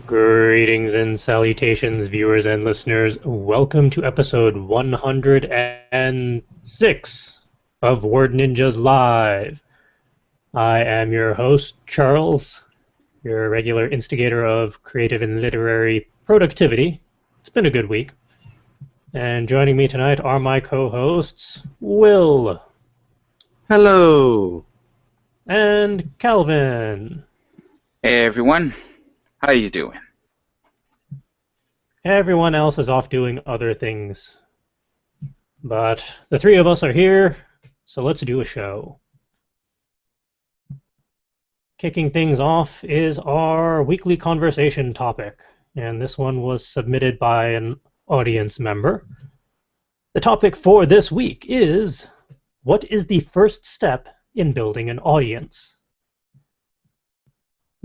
Greetings and salutations, viewers and listeners. Welcome to episode 106 of Word Ninjas Live. I am your host, Charles, your regular instigator of creative and literary productivity. It's been a good week. And joining me tonight are my co-hosts, Will. Hello. And Calvin. Hey everyone, how you doing? Everyone else is off doing other things. But the three of us are here, so let's do a show. Kicking things off is our weekly conversation topic, and this one was submitted by an audience member. The topic for this week is, what is the first step in building an audience?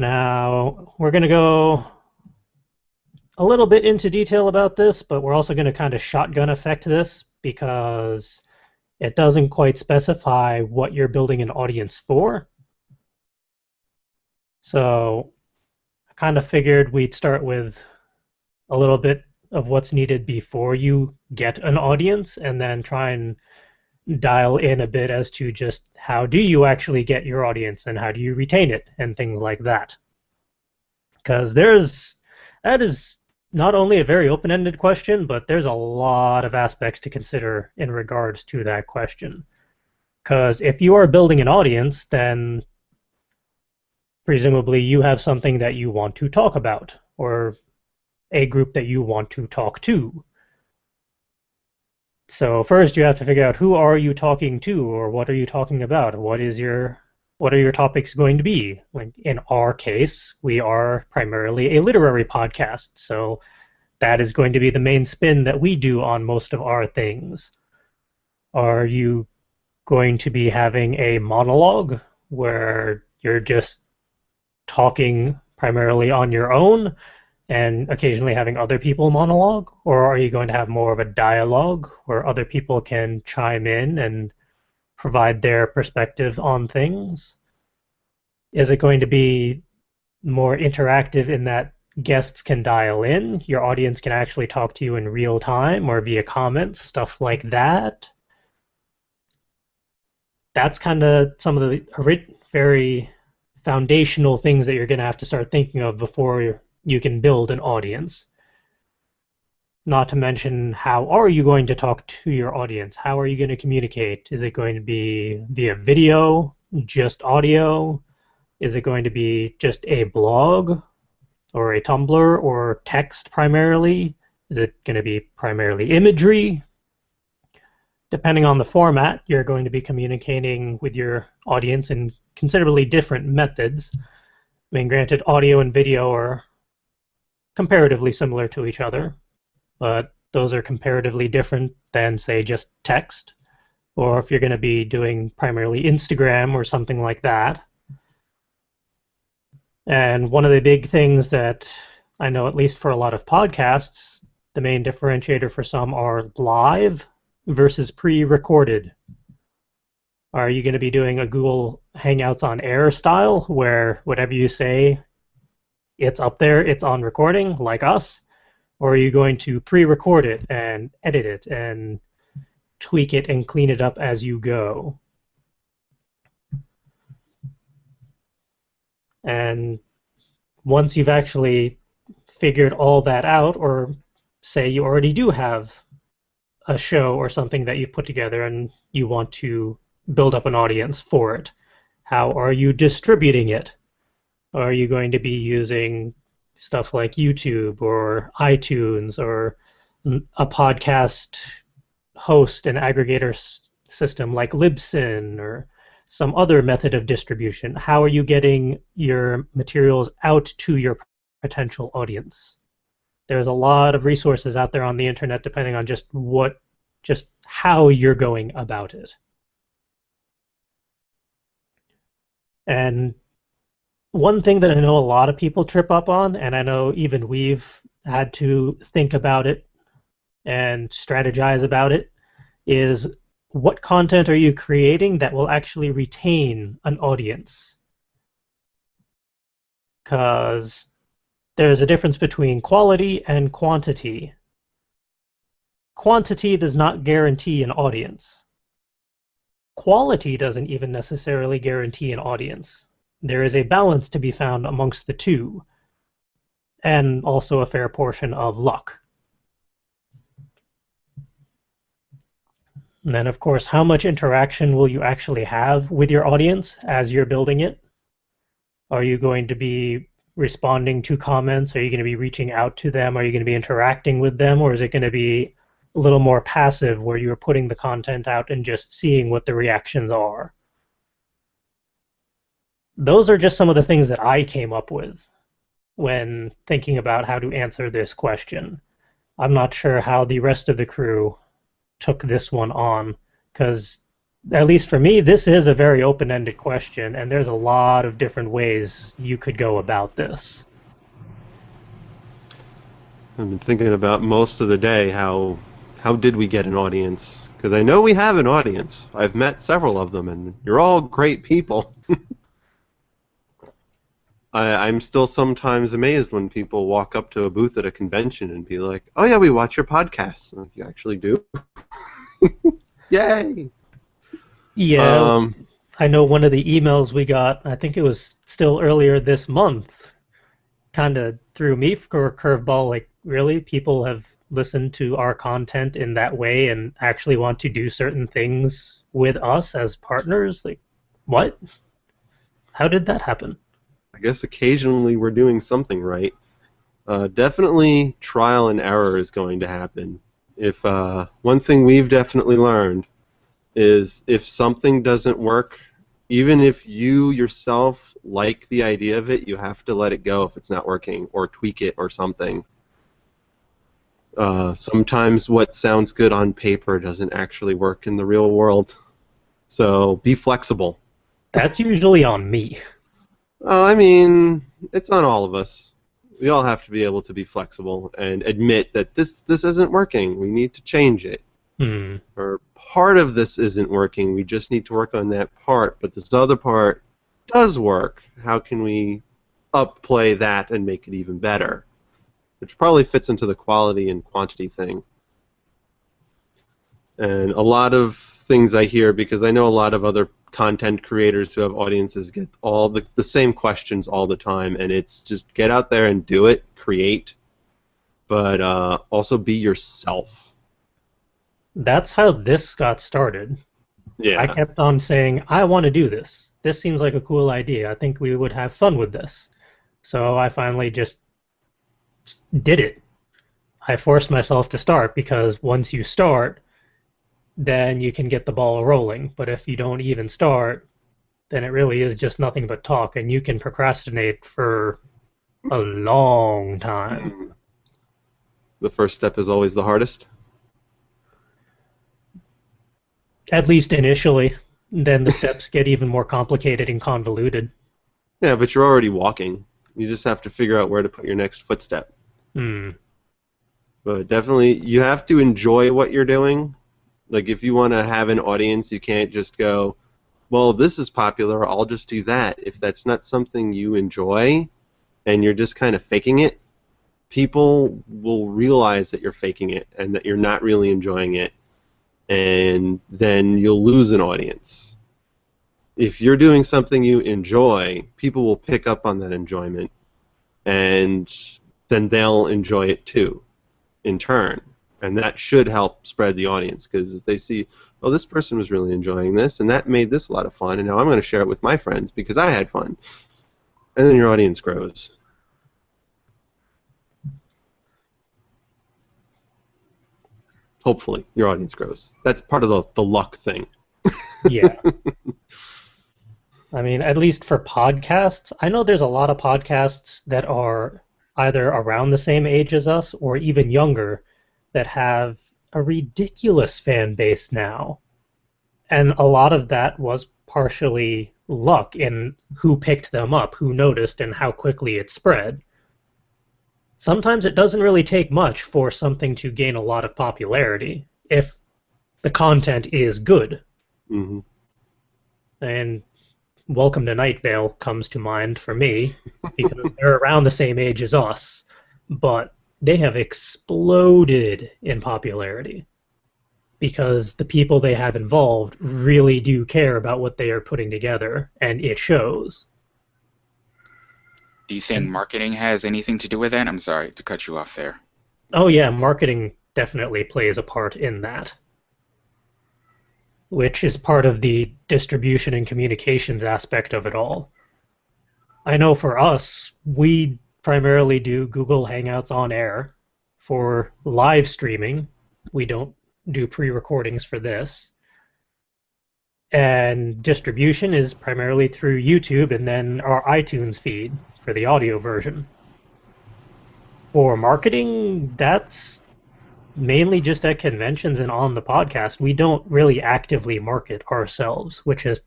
Now, we're going to go a little bit into detail about this, but we're also going to kind of shotgun effect this because it doesn't quite specify what you're building an audience for. So I kind of figured we'd start with a little bit of what's needed before you get an audience and then try and dial in a bit as to just how do you actually get your audience and how do you retain it and things like that. Because that is not only a very open-ended question, but there's a lot of aspects to consider in regards to that question. Because if you are building an audience, then presumably you have something that you want to talk about, or a group that you want to talk to. So first you have to figure out who are you talking to, or what are you talking about? What are your topics going to be? Like in our case, we are primarily a literary podcast, so that is going to be the main spin that we do on most of our things. Are you going to be having a monologue where you're just talking primarily on your own and occasionally having other people monologue? Or are you going to have more of a dialogue where other people can chime in and provide their perspective on things? Is it going to be more interactive in that guests can dial in, your audience can actually talk to you in real time or via comments, stuff like that? That's kind of some of the very foundational things that you're going to have to start thinking of before you can build an audience. Not to mention, how are you going to talk to your audience? How are you going to communicate? Is it going to be via video, just audio? Is it going to be just a blog or a Tumblr or text primarily? Is it going to be primarily imagery? Depending on the format, you're going to be communicating with your audience in considerably different methods. I mean, granted, audio and video are comparatively similar to each other, but those are comparatively different than, say, just text, or if you're going to be doing primarily Instagram or something like that. And one of the big things that I know, at least for a lot of podcasts, the main differentiator for some are live versus pre-recorded. Are you going to be doing a Google Hangouts on Air style, where whatever you say, it's up there, it's on recording, like us? Or are you going to pre-record it and edit it and tweak it and clean it up as you go? And once you've actually figured all that out, or say you already do have a show or something that you've put together and you want to build up an audience for it, how are you distributing it? Are you going to be using stuff like YouTube or iTunes or a podcast host and aggregator system like Libsyn or some other method of distribution? How are you getting your materials out to your potential audience? There's a lot of resources out there on the internet depending on just how you're going about it. And one thing that I know a lot of people trip up on, and I know even we've had to think about it and strategize about it, is what content are you creating that will actually retain an audience? Because There's a difference between quality and quantity. Quantity does not guarantee an audience. Quality doesn't even necessarily guarantee an audience. There is a balance to be found amongst the two, and also a fair portion of luck. And then, of course, how much interaction will you actually have with your audience as you're building it? Are you going to be responding to comments? Are you going to be reaching out to them? Are you going to be interacting with them? Or is it going to be a little more passive where you're putting the content out and just seeing what the reactions are? Those are just some of the things that I came up with when thinking about how to answer this question. I'm not sure how the rest of the crew took this one on, because at least for me, this is a very open-ended question, and there's a lot of different ways you could go about this. I've been thinking about most of the day how did we get an audience? Because I know we have an audience. I've met several of them, and you're all great people. I'm still sometimes amazed when people walk up to a booth at a convention and be like, "Oh yeah, we watch your podcasts." I'm like, you actually do? Yay! Yeah, I know one of the emails we got, I think it was still earlier this month, kind of threw me for a curveball. Like, really? People have listened to our content in that way and actually want to do certain things with us as partners? Like, what? How did that happen? I guess occasionally we're doing something right. Definitely trial and error is going to happen. If one thing we've definitely learned is if something doesn't work, even if you yourself like the idea of it, you have to let it go if it's not working, or tweak it or something. Sometimes what sounds good on paper doesn't actually work in the real world. So be flexible. That's usually on me. I mean, it's on all of us. We all have to be able to be flexible and admit that this isn't working. We need to change it. Or part of this isn't working. We just need to work on that part. But this other part does work. How can we upplay that and make it even better? Which probably fits into the quality and quantity thing. And a lot of things I hear, because I know a lot of other content creators who have audiences get all the same questions all the time, and it's just get out there and do it, create, but also be yourself. That's how this got started. Yeah. I kept on saying, I want to do this. This seems like a cool idea. I think we would have fun with this. So I finally just did it. I forced myself to start, because once you start, then you can get the ball rolling. But if you don't even start, then it really is just nothing but talk, and you can procrastinate for a long time. The first step is always the hardest. At least initially. Then the steps get even more complicated and convoluted. Yeah, but you're already walking. You just have to figure out where to put your next footstep. But definitely, you have to enjoy what you're doing. Like, if you want to have an audience, you can't just go, well, this is popular, I'll just do that. If that's not something you enjoy, and you're just kind of faking it, people will realize that you're faking it, and that you're not really enjoying it, and then you'll lose an audience. If you're doing something you enjoy, people will pick up on that enjoyment, and then they'll enjoy it too, in turn. And that should help spread the audience, because if they see, oh, this person was really enjoying this, and that made this a lot of fun, and now I'm going to share it with my friends because I had fun. And then your audience grows. Hopefully, your audience grows. That's part of the luck thing. Yeah. I mean, at least for podcasts, I know there's a lot of podcasts that are either around the same age as us or even younger that have a ridiculous fan base now. And a lot of that was partially luck in who picked them up, who noticed, and how quickly it spread. Sometimes it doesn't really take much for something to gain a lot of popularity if the content is good. Mm-hmm. And Welcome to Night Vale comes to mind for me because they're around the same age as us, but they have exploded in popularity because the people they have involved really do care about what they are putting together, and it shows. Do you think marketing has anything to do with that? I'm sorry to cut you off there. Oh yeah, marketing definitely plays a part in that, which is part of the distribution and communications aspect of it all. I know for us, we primarily do Google Hangouts on air for live streaming. We don't do pre-recordings for this. And distribution is primarily through YouTube and then our iTunes feed for the audio version. For marketing, that's mainly just at conventions and on the podcast. We don't really actively market ourselves, which is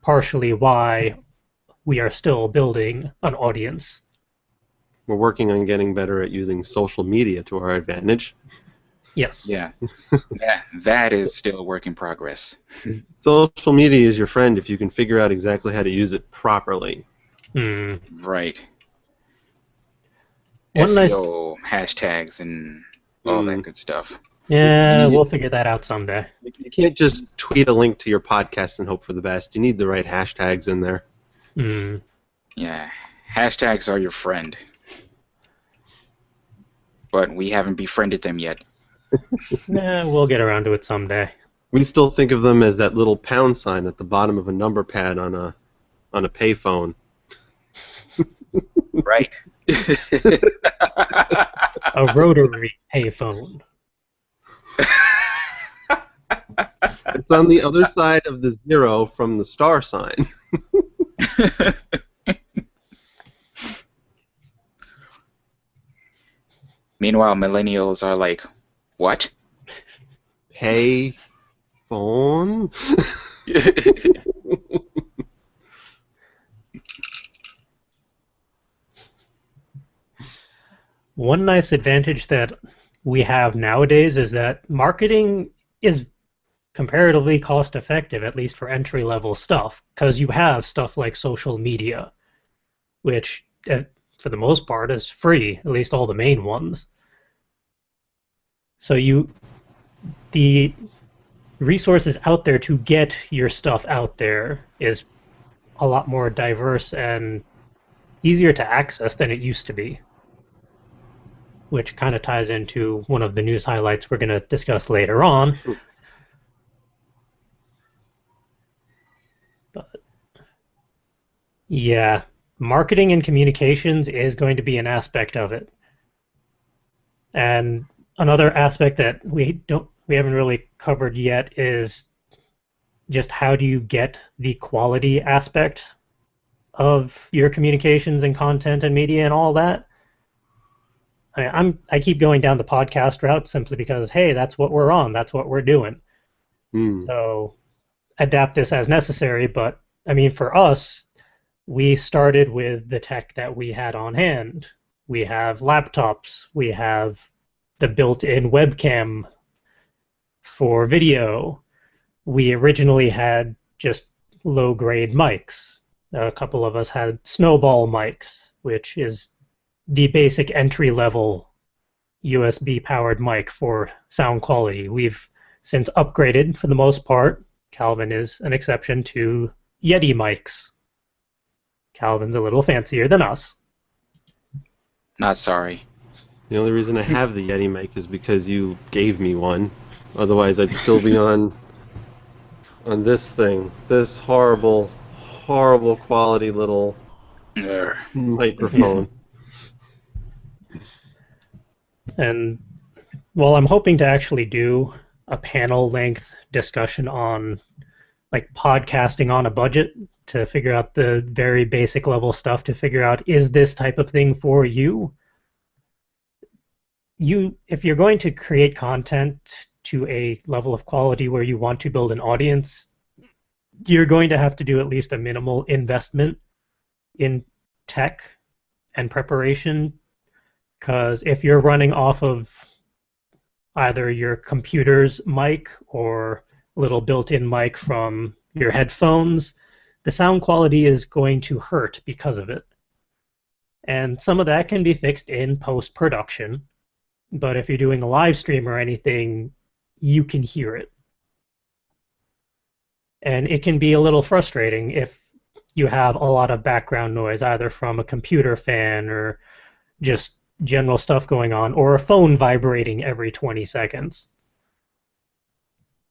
partially why we are still building an audience. We're working on getting better at using social media to our advantage. Yes. Yeah. That is still a work in progress. Social media is your friend if you can figure out exactly how to use it properly. Right. One nice, SEO, hashtags, and all that good stuff. yeah, we'll figure that out someday. You can't just tweet a link to your podcast and hope for the best. You need the right hashtags in there. Yeah, hashtags are your friend. But we haven't befriended them yet. Yeah, we'll get around to it someday. We still think of them as that little pound sign at the bottom of a number pad on a payphone. Right. A rotary payphone. It's on the other side of the zero from the star sign. Meanwhile, millennials are like, what? Pay phone? One nice advantage that we have nowadays is that marketing is comparatively cost effective, at least for entry level stuff, because you have stuff like social media, which for the most part is free, at least all the main ones. So the resources out there to get your stuff out there is a lot more diverse and easier to access than it used to be, which kind of ties into one of the news highlights we're going to discuss later on. But yeah, marketing and communications is going to be an aspect of it. And another aspect that we haven't really covered yet is just how do you get the quality aspect of your communications and content and media and all that. I keep going down the podcast route simply because, hey, that's what we're on, that's what we're doing. So adapt this as necessary, but I mean, for us, we started with the tech that we had on hand. We have laptops, we have the built-in webcam for video. We originally had just low-grade mics. A couple of us had snowball mics, which is the basic entry-level USB-powered mic for sound quality. We've since upgraded, for the most part. Calvin is an exception to Yeti mics. Calvin's a little fancier than us. Not sorry. The only reason I have the Yeti mic is because you gave me one. Otherwise, I'd still be on this thing. This horrible, horrible quality little microphone. And well, I'm hoping to actually do a panel-length discussion on like podcasting on a budget to figure out the very basic level stuff to figure out, is this type of thing for you? If you're going to create content to a level of quality where you want to build an audience, you're going to have to do at least a minimal investment in tech and preparation, because if you're running off of either your computer's mic or a little built-in mic from your headphones, the sound quality is going to hurt because of it. And some of that can be fixed in post-production, but if you're doing a live stream or anything, you can hear it. And it can be a little frustrating if you have a lot of background noise, either from a computer fan or just general stuff going on, or a phone vibrating every 20 seconds.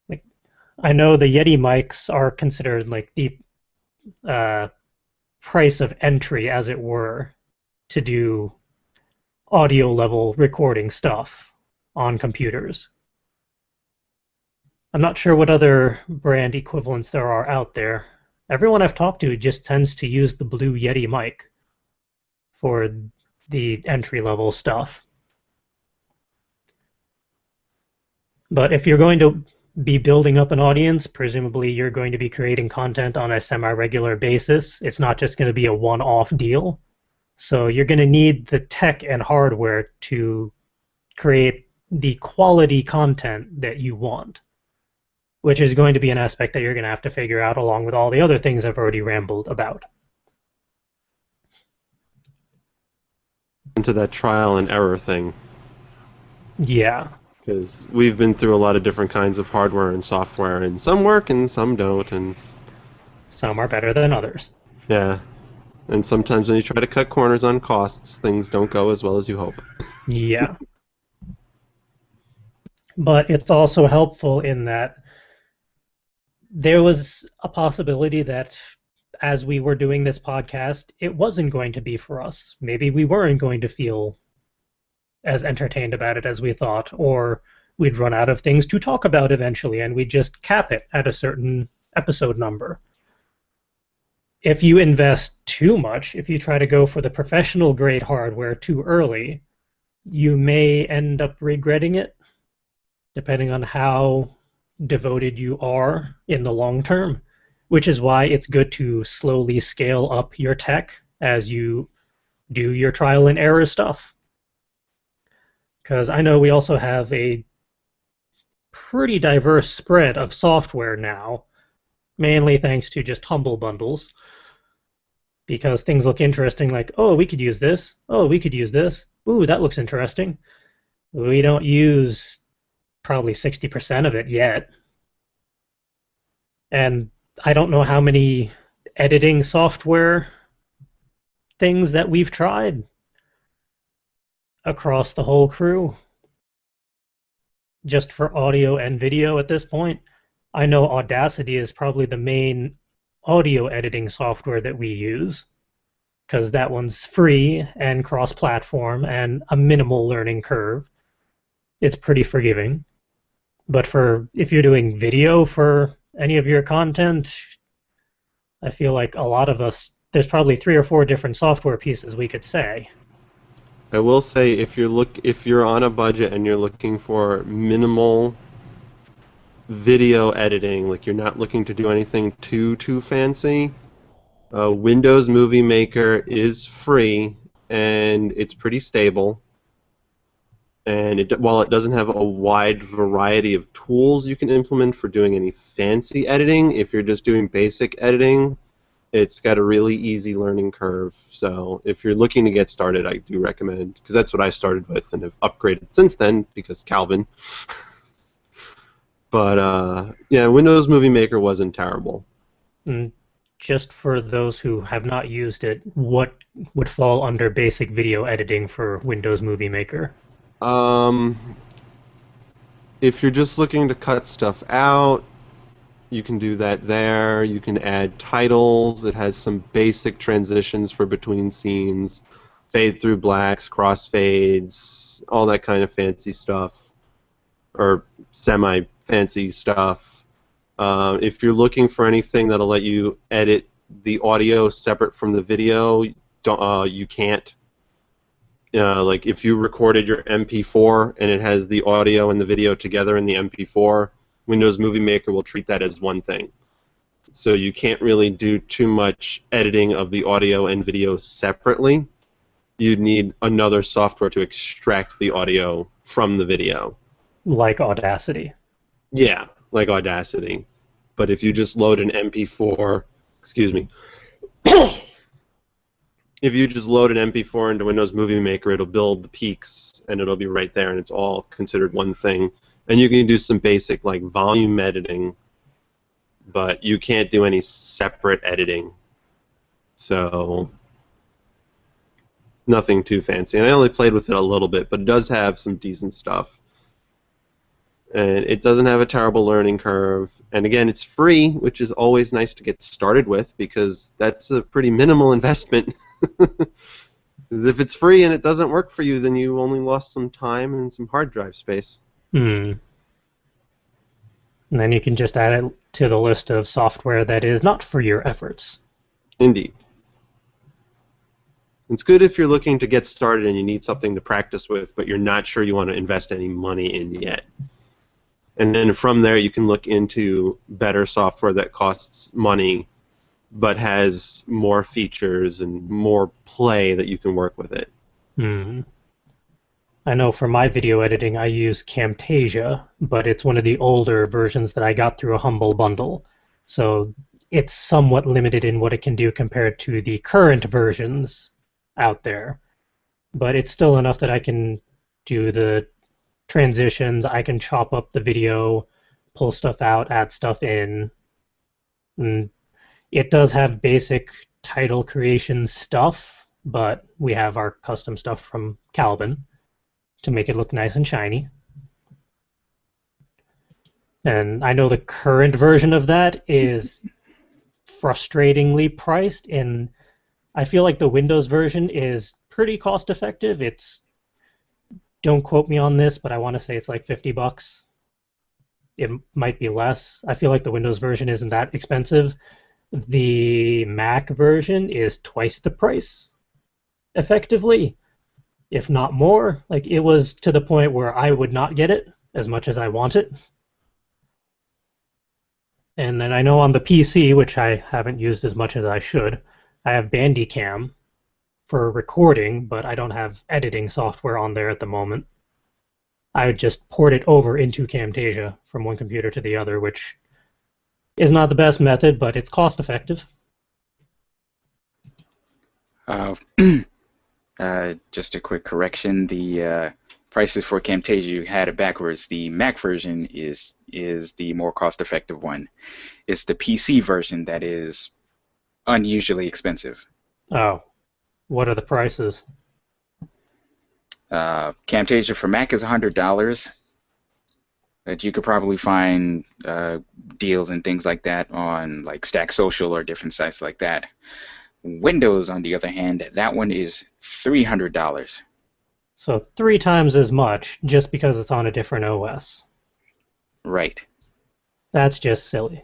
Like, I know the Yeti mics are considered like the price of entry, as it were, to do audio level recording stuff on computers. I'm not sure what other brand equivalents there are out there. Everyone I've talked to just tends to use the Blue Yeti mic for the entry-level stuff. But if you're going to be building up an audience, presumably you're going to be creating content on a semi-regular basis. It's not just going to be a one-off deal. So you're going to need the tech and hardware to create the quality content that you want, which is going to be an aspect that you're going to have to figure out along with all the other things I've already rambled about. Into that trial and error thing. Yeah. Because we've been through a lot of different kinds of hardware and software, and some work and some don't, and Some are better than others. yeah. And sometimes when you try to cut corners on costs, things don't go as well as you hope. Yeah. But it's also helpful in that there was a possibility that as we were doing this podcast, it wasn't going to be for us. Maybe we weren't going to feel as entertained about it as we thought, or we'd run out of things to talk about eventually, and we'd just cap it at a certain episode number. If you invest too much, if you try to go for the professional grade hardware too early, you may end up regretting it, depending on how devoted you are in the long term, which is why it's good to slowly scale up your tech as you do your trial and error stuff. Because I know we also have a pretty diverse spread of software now, mainly thanks to just Humble Bundles, because things look interesting, like, oh, we could use this, oh, we could use this, ooh, that looks interesting. We don't use probably 60% of it yet. And I don't know how many editing software things that we've tried across the whole crew, just for audio and video at this point. I know Audacity is probably the main audio editing software that we use, because that one's free and cross-platform and a minimal learning curve. It's pretty forgiving. But for if you're doing video for any of your content, I feel like a lot of us, there's probably 3 or 4 different software pieces we could say. I will say if you're on a budget and you're looking for minimal video editing, like you're not looking to do anything too fancy, Windows Movie Maker is free and it's pretty stable. And while it doesn't have a wide variety of tools you can implement for doing any fancy editing, if you're just doing basic editing, it's got a really easy learning curve. So if you're looking to get started, I do recommend, because that's what I started with and have upgraded since then because Calvin. But yeah, Windows Movie Maker wasn't terrible. And just for those who have not used it, what would fall under basic video editing for Windows Movie Maker? If you're just looking to cut stuff out, you can do that there. You can add titles. It has some basic transitions for between scenes, fade through blacks, crossfades, all that kind of fancy stuff, or semi-fancy stuff. If you're looking for anything that'll let you edit the audio separate from the video, you can't. Like if you recorded your MP4 and it has the audio and the video together in the MP4, Windows Movie Maker will treat that as one thing. So you can't really do too much editing of the audio and video separately. You'd need another software to extract the audio from the video. Like Audacity. Yeah, like Audacity. But if you just load an MP4, excuse me. If you just load an MP4 into Windows Movie Maker, it'll build the peaks, and it'll be right there, and it's all considered one thing. And you can do some basic like volume editing, but you can't do any separate editing. So nothing too fancy. And I only played with it a little bit, but it does have some decent stuff. And it doesn't have a terrible learning curve. And again, it's free, which is always nice to get started with because that's a pretty minimal investment. Because if it's free and it doesn't work for you, then you only lost some time and some hard drive space. And then you can just add it to the list of software that is not for your efforts. Indeed. It's good if you're looking to get started and you need something to practice with, but you're not sure you want to invest any money in yet. And then from there, you can look into better software that costs money but has more features and more play that you can work with it. I know for my video editing, I use Camtasia, but it's one of the older versions that I got through a Humble bundle. So it's somewhat limited in what it can do compared to the current versions out there. But it's still enough that I can do the transitions, I can chop up the video, pull stuff out, add stuff in. And it does have basic title creation stuff, but we have our custom stuff from Calvin to make it look nice and shiny. And I know the current version of that is frustratingly priced, and I feel like the Windows version is pretty cost effective. It's, don't quote me on this, but I want to say it's like $50. It might be less. I feel like the Windows version isn't that expensive. The Mac version is twice the price, effectively, if not more. Like, it was to the point where I would not get it as much as I want it. And then I know on the PC, which I haven't used as much as I should, I have Bandicam for recording, but I don't have editing software on there at the moment. I would just port it over into Camtasia from one computer to the other, which is not the best method, but it's cost effective. Just a quick correction. The prices for Camtasia, you had it backwards. The Mac version is the more cost-effective one. It's the PC version that is unusually expensive. Oh, what are the prices? Camtasia for Mac is $100. But you could probably find deals and things like that on like Stack Social or different sites like that. Windows, on the other hand, that one is $300. So 3 times as much just because it's on a different OS. Right. That's just silly.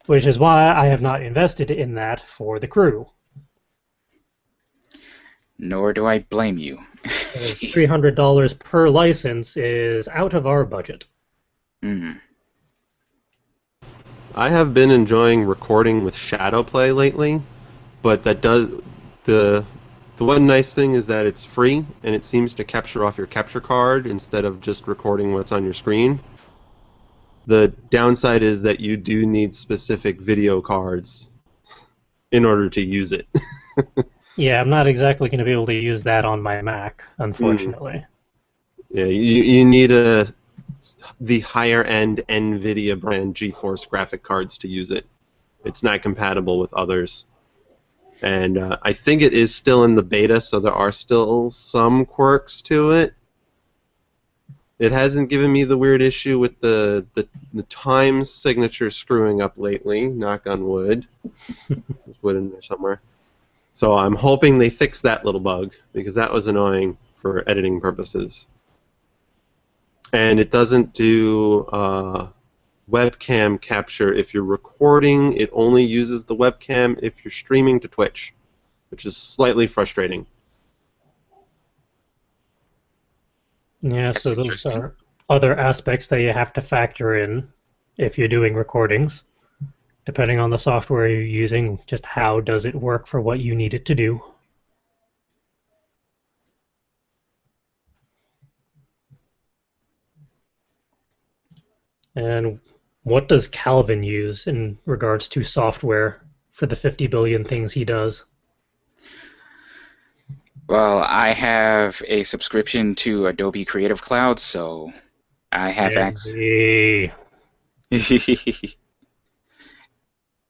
Which is why I have not invested in that for the crew. Nor do I blame you. $300 per license is out of our budget. Mm. I have been enjoying recording with Shadowplay lately, but that does the one nice thing is that it's free and it seems to capture off your capture card instead of just recording what's on your screen. The downside is that you do need specific video cards in order to use it. Yeah, I'm not exactly going to be able to use that on my Mac, unfortunately. Yeah, you need the higher end NVIDIA brand GeForce graphic cards to use it. It's not compatible with others. And I think it is still in the beta, so there are still some quirks to it. It hasn't given me the weird issue with the Times signature screwing up lately, knock on wood. There's wood in there somewhere. So I'm hoping they fix that little bug, because that was annoying for editing purposes. And it doesn't do webcam capture. If you're recording, it only uses the webcam if you're streaming to Twitch, which is slightly frustrating. Yeah, That's so those interesting. are other aspects that you have to factor in if you're doing recordings. Depending on the software you're using, just how does it work for what you need it to do. And What does Calvin use in regards to software for the 50 billion things he does? Well, I have a subscription to Adobe Creative Cloud, so I have access. Envy.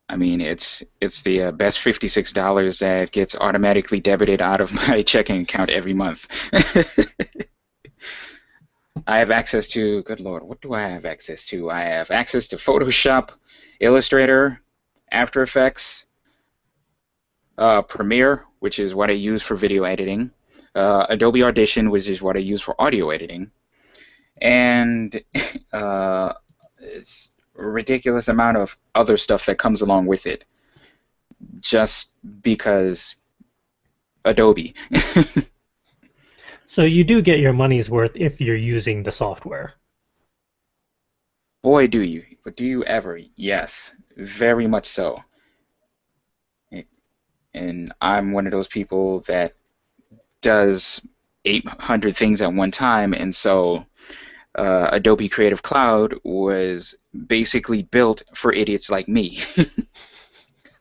I mean, it's the best $56 that gets automatically debited out of my checking account every month. I have access to, good Lord, what do I have access to? I have access to Photoshop, Illustrator, After Effects, Premiere, which is what I use for video editing, Adobe Audition, which is what I use for audio editing, and it's a ridiculous amount of other stuff that comes along with it, just because Adobe. So you do get your money's worth if you're using the software. Boy, do you. But do you ever? Yes, very much so. And I'm one of those people that does 800 things at one time, and so Adobe Creative Cloud was basically built for idiots like me.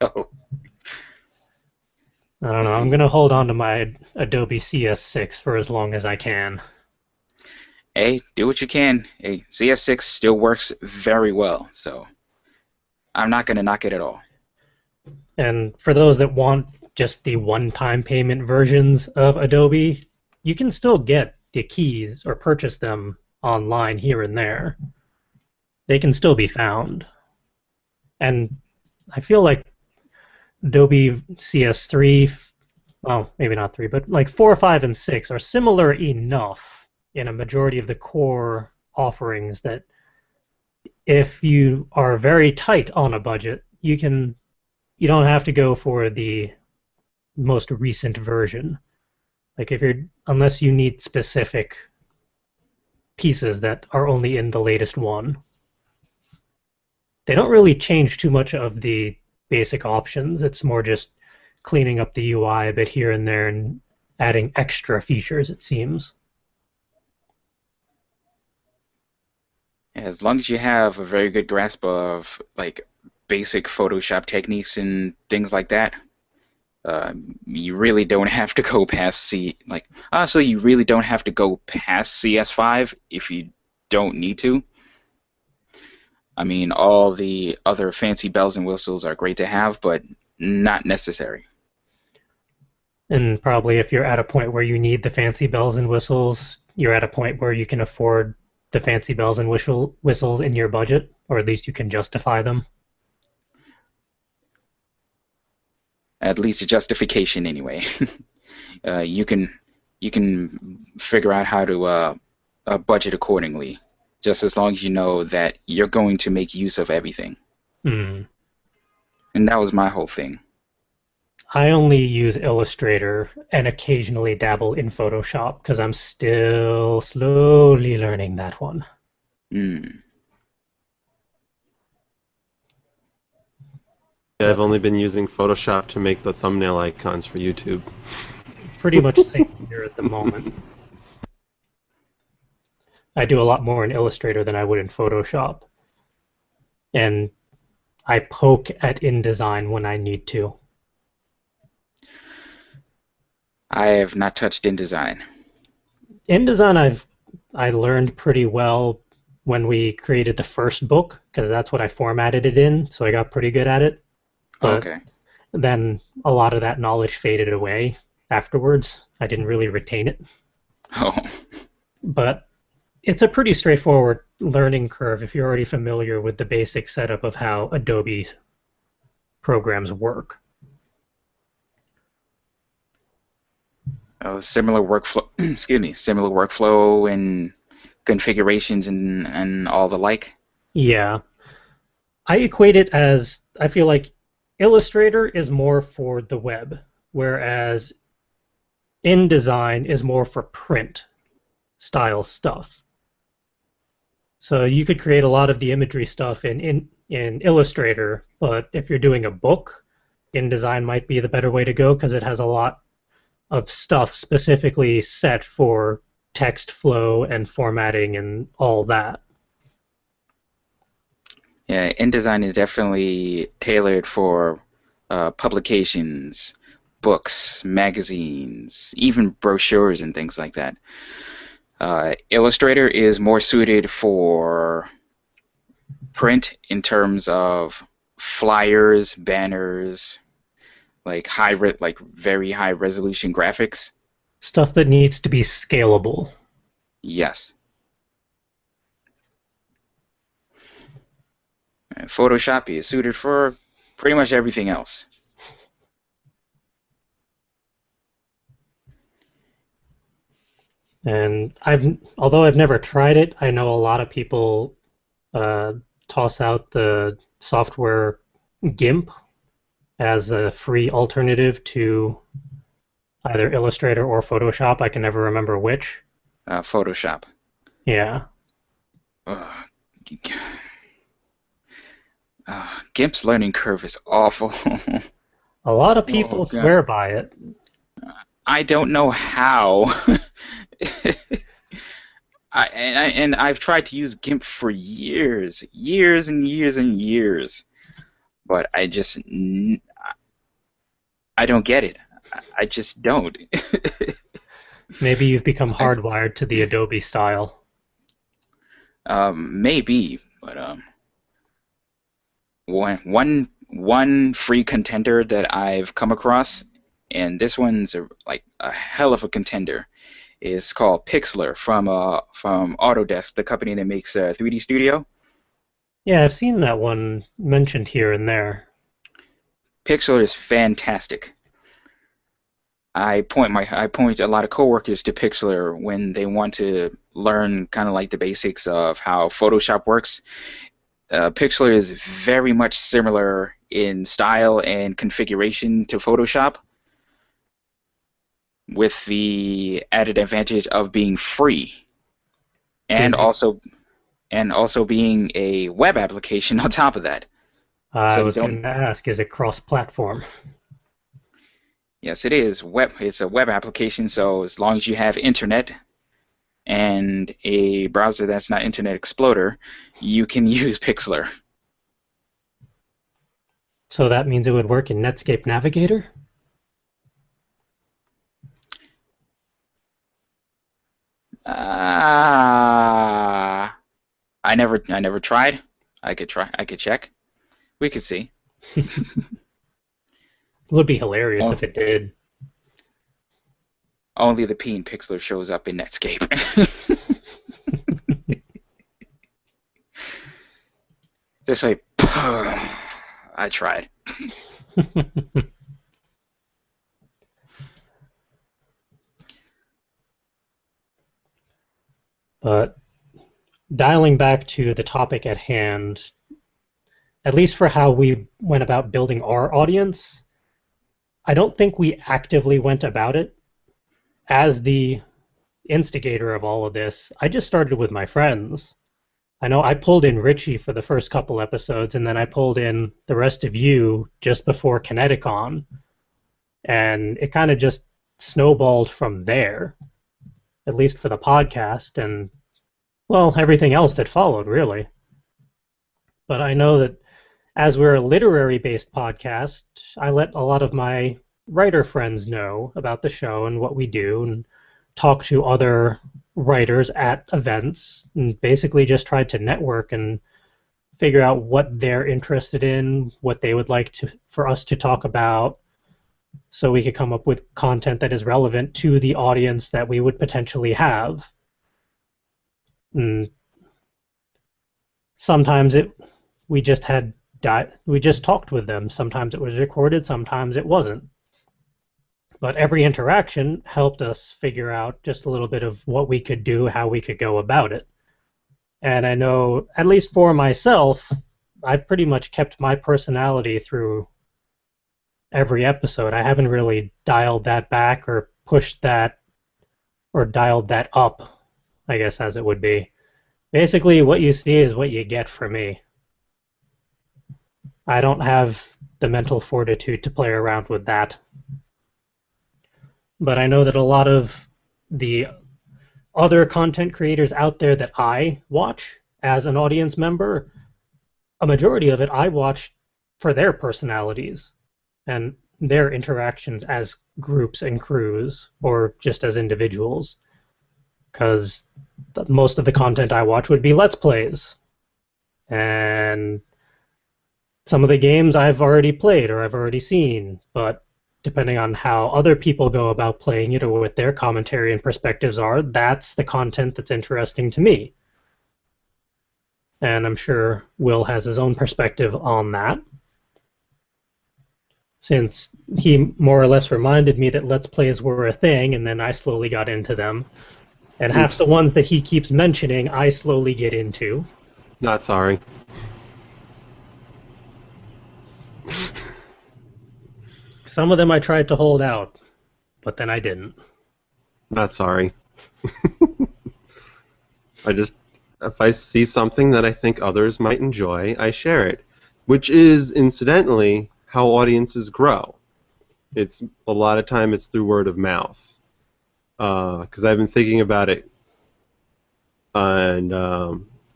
So, I don't know. let's I'm see. going to hold on to my Adobe CS6 for as long as I can. Hey, do what you can. Hey, CS6 still works very well, so I'm not going to knock it at all. And for those that want just the one-time payment versions of Adobe, you can still get the keys or purchase them online here and there. They can still be found. And I feel like Adobe CS3, well, maybe not 3, but like 4, 5, and 6 are similar enough in a majority of the core offerings that if you are very tight on a budget, you don't have to go for the most recent version. Like if you're unless you need specific pieces that are only in the latest one. They don't really change too much of the basic options. It's more just cleaning up the UI a bit here and there and adding extra features, it seems. As long as you have a very good grasp of like basic Photoshop techniques and things like that, you really don't have to go past honestly, you really don't have to go past CS5 if you don't need to. I mean, all the other fancy bells and whistles are great to have, but not necessary. And probably if you're at a point where you need the fancy bells and whistles, you're at a point where you can afford the fancy bells and whistles in your budget, or at least you can justify them. At least a justification anyway. You can figure out how to budget accordingly, just as long as you know that you're going to make use of everything. Hmm. And that was my whole thing. I only use Illustrator and occasionally dabble in Photoshop because I'm still slowly learning that one. Mm. Yeah, I've But only been using Photoshop to make the thumbnail icons for YouTube. pretty much same here at the moment. I do a lot more in Illustrator than I would in Photoshop. And I poke at InDesign when I need to. I have not touched InDesign. InDesign I learned pretty well when we created the first book because that's what I formatted it in, so I got pretty good at it. But Okay. then a lot of that knowledge faded away afterwards. I didn't really retain it. Oh, But it's a pretty straightforward learning curve if you're already familiar with the basic setup of how Adobe programs work. similar workflow. Excuse me. Similar workflow and configurations and all the like. Yeah. I equate it as I feel like Illustrator is more for the web, whereas InDesign is more for print style stuff. So you could create a lot of the imagery stuff in Illustrator, but if you're doing a book, InDesign might be the better way to go because it has a lot of stuff specifically set for text flow and formatting and all that. Yeah, InDesign is definitely tailored for publications, books, magazines, even brochures and things like that. Illustrator is more suited for print in terms of flyers, banners, like like very high resolution graphics. Stuff that needs to be scalable. Yes. And Photoshop is suited for pretty much everything else. And although I've never tried it, I know a lot of people uh, toss out the software GIMP as a free alternative to either Illustrator or Photoshop. I can never remember which. Photoshop. Yeah. Ugh. GIMP's learning curve is awful. A lot of Oh people god. swear by it. I don't know how. I've tried to use GIMP for years and years and years, but I don't get it. I just don't. Maybe you've become I, hardwired to the Adobe style. maybe, but one free contender that I've come across, and this one's like a hell of a contender, is called Pixlr from Autodesk, the company that makes 3D Studio. Yeah, I've seen that one mentioned here and there. Pixlr is fantastic. I point a lot of coworkers to Pixlr when they want to learn kind of like the basics of how Photoshop works. Pixlr is very much similar in style and configuration to Photoshop, with the added advantage of being free and Is it? also being a web application on top of that. I So you was don't. going to ask, is it cross-platform? Yes, it is web. It's a web application, so as long as you have internet and a browser that's not Internet Explorer, you can use Pixlr. So that means it would work in Netscape Navigator? I never tried. I could try. I could check. We could see. It would be hilarious Oh, if it did. only the P in Pixlr shows up in Netscape. Just like, I tried. But dialing back to the topic at hand, at least for how we went about building our audience, I don't think we actively went about it. As the instigator of all of this, I just started with my friends. I know I pulled in Richie for the first couple episodes, and then I pulled in the rest of you just before Kineticon, and it kind of just snowballed from there, at least for the podcast, and, well, everything else that followed, really. But I know that as we're a literary-based podcast, I let a lot of my writer friends know about the show and what we do, and talk to other writers at events, and basically just tried to network and figure out what they're interested in, what they would like for us to talk about, so we could come up with content that is relevant to the audience that we would potentially have. And sometimes we just had we just talked with them. Sometimes it was recorded, sometimes it wasn't. But every interaction helped us figure out just a little bit of what we could do, how we could go about it. And I know, at least for myself, I've pretty much kept my personality through every episode. I haven't really dialed that back or pushed that or dialed that up, I guess, as it would be. Basically, what you see is what you get from me. I don't have the mental fortitude to play around with that. But I know that a lot of the other content creators out there that I watch as an audience member a majority of it I watch for their personalities and their interactions as groups and crews or just as individuals. Because most of the content I watch would be Let's Plays. And some of the games I've already played or I've already seen, but depending on how other people go about playing it or what their commentary and perspectives are, that's the content that's interesting to me. And I'm sure Will has his own perspective on that, since he more or less reminded me that Let's Plays were a thing, and then I slowly got into them. And half the Oops. ones that he keeps mentioning, I slowly get into. Not sorry. Some of them I tried to hold out, but then I didn't. Not sorry. If I see something that I think others might enjoy, I share it, which is, incidentally, how audiences grow. It's a lot of time it's through word of mouth. Because I've been thinking about it, and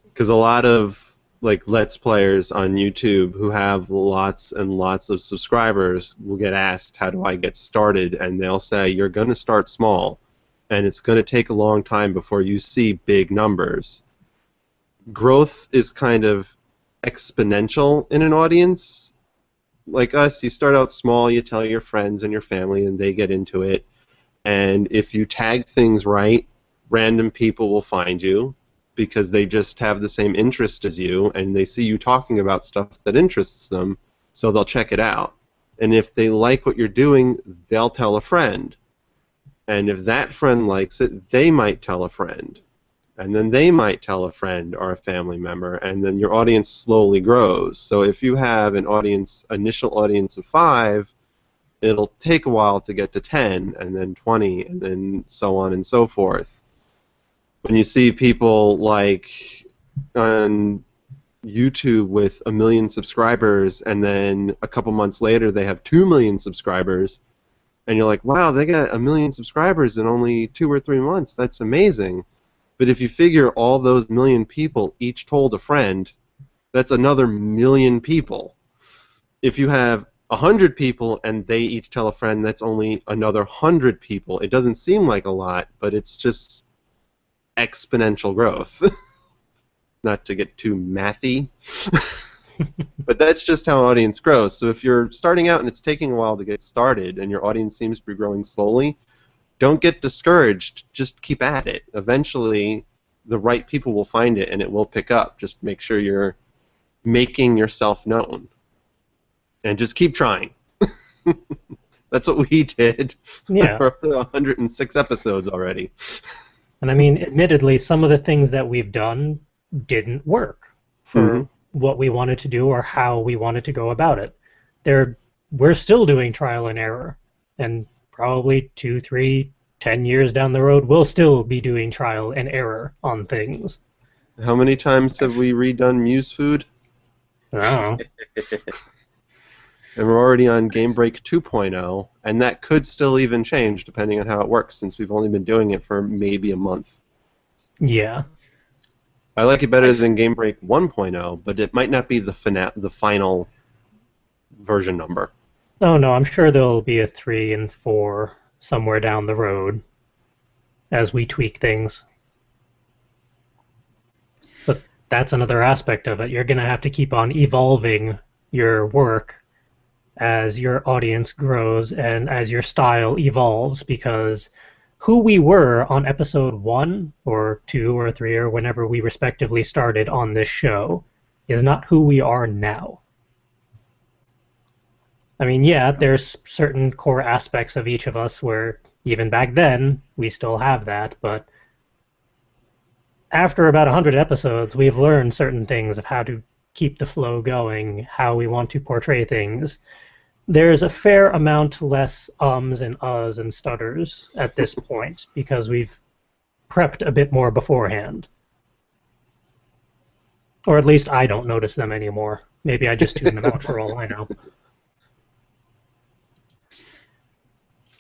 because a lot of like Let's Players on YouTube who have lots and lots of subscribers will get asked, "How do I get started?" And they'll say, "You're going to start small, and it's going to take a long time before you see big numbers." Growth is kind of exponential in an audience. Like us, you start out small, you tell your friends and your family, and they get into it. And if you tag things right, random people will find you because they just have the same interest as you, and they see you talking about stuff that interests them, so they'll check it out. And if they like what you're doing, they'll tell a friend. And if that friend likes it, they might tell a friend. And then they might tell a friend or a family member, and then your audience slowly grows. So if you have an initial audience of 5, it'll take a while to get to 10, and then 20, and then so on and so forth. When you see people like on YouTube with 1 million subscribers, and then a couple months later they have 2 million subscribers, and you're like, wow, they got 1 million subscribers in only 2 or 3 months. That's amazing. But if you figure all those 1 million people each told a friend, that's another 1 million people. If you have 100 people and they each tell a friend, that's only another 100 people. It doesn't seem like a lot, but it's just exponential growth. Not to get too mathy, but that's just how an audience grows. So if you're starting out and it's taking a while to get started and your audience seems to be growing slowly, don't get discouraged. Just keep at it. Eventually, the right people will find it and it will pick up. Just make sure you're making yourself known. And just keep trying. That's what we did. Yeah. We're up to 106 episodes already. And I mean, admittedly, some of the things that we've done didn't work for what we wanted to do or how we wanted to go about it. We're still doing trial and error. And probably 2, 3, 10 years down the road, we'll still be doing trial and error on things. How many times have we redone Muse Food? I don't know. And we're already on Game Break 2.0, and that could still even change depending on how it works, since we've only been doing it for maybe a month. Yeah. I like it better than Game Break 1.0, but it might not be the final version number. Oh, no, I'm sure there'll be a 3 and 4 somewhere down the road as we tweak things. But that's another aspect of it. You're going to have to keep on evolving your work as your audience grows and as your style evolves, because who we were on episode 1 or 2 or 3 or whenever we respectively started on this show is not who we are now. I mean, yeah, there's certain core aspects of each of us where even back then we still have that, but after about 100 episodes, we've learned certain things of how to keep the flow going, how we want to portray things. There's a fair amount less ums and uhs and stutters at this point because we've prepped a bit more beforehand. Or at least I don't notice them anymore. Maybe I just tune them out for all I know.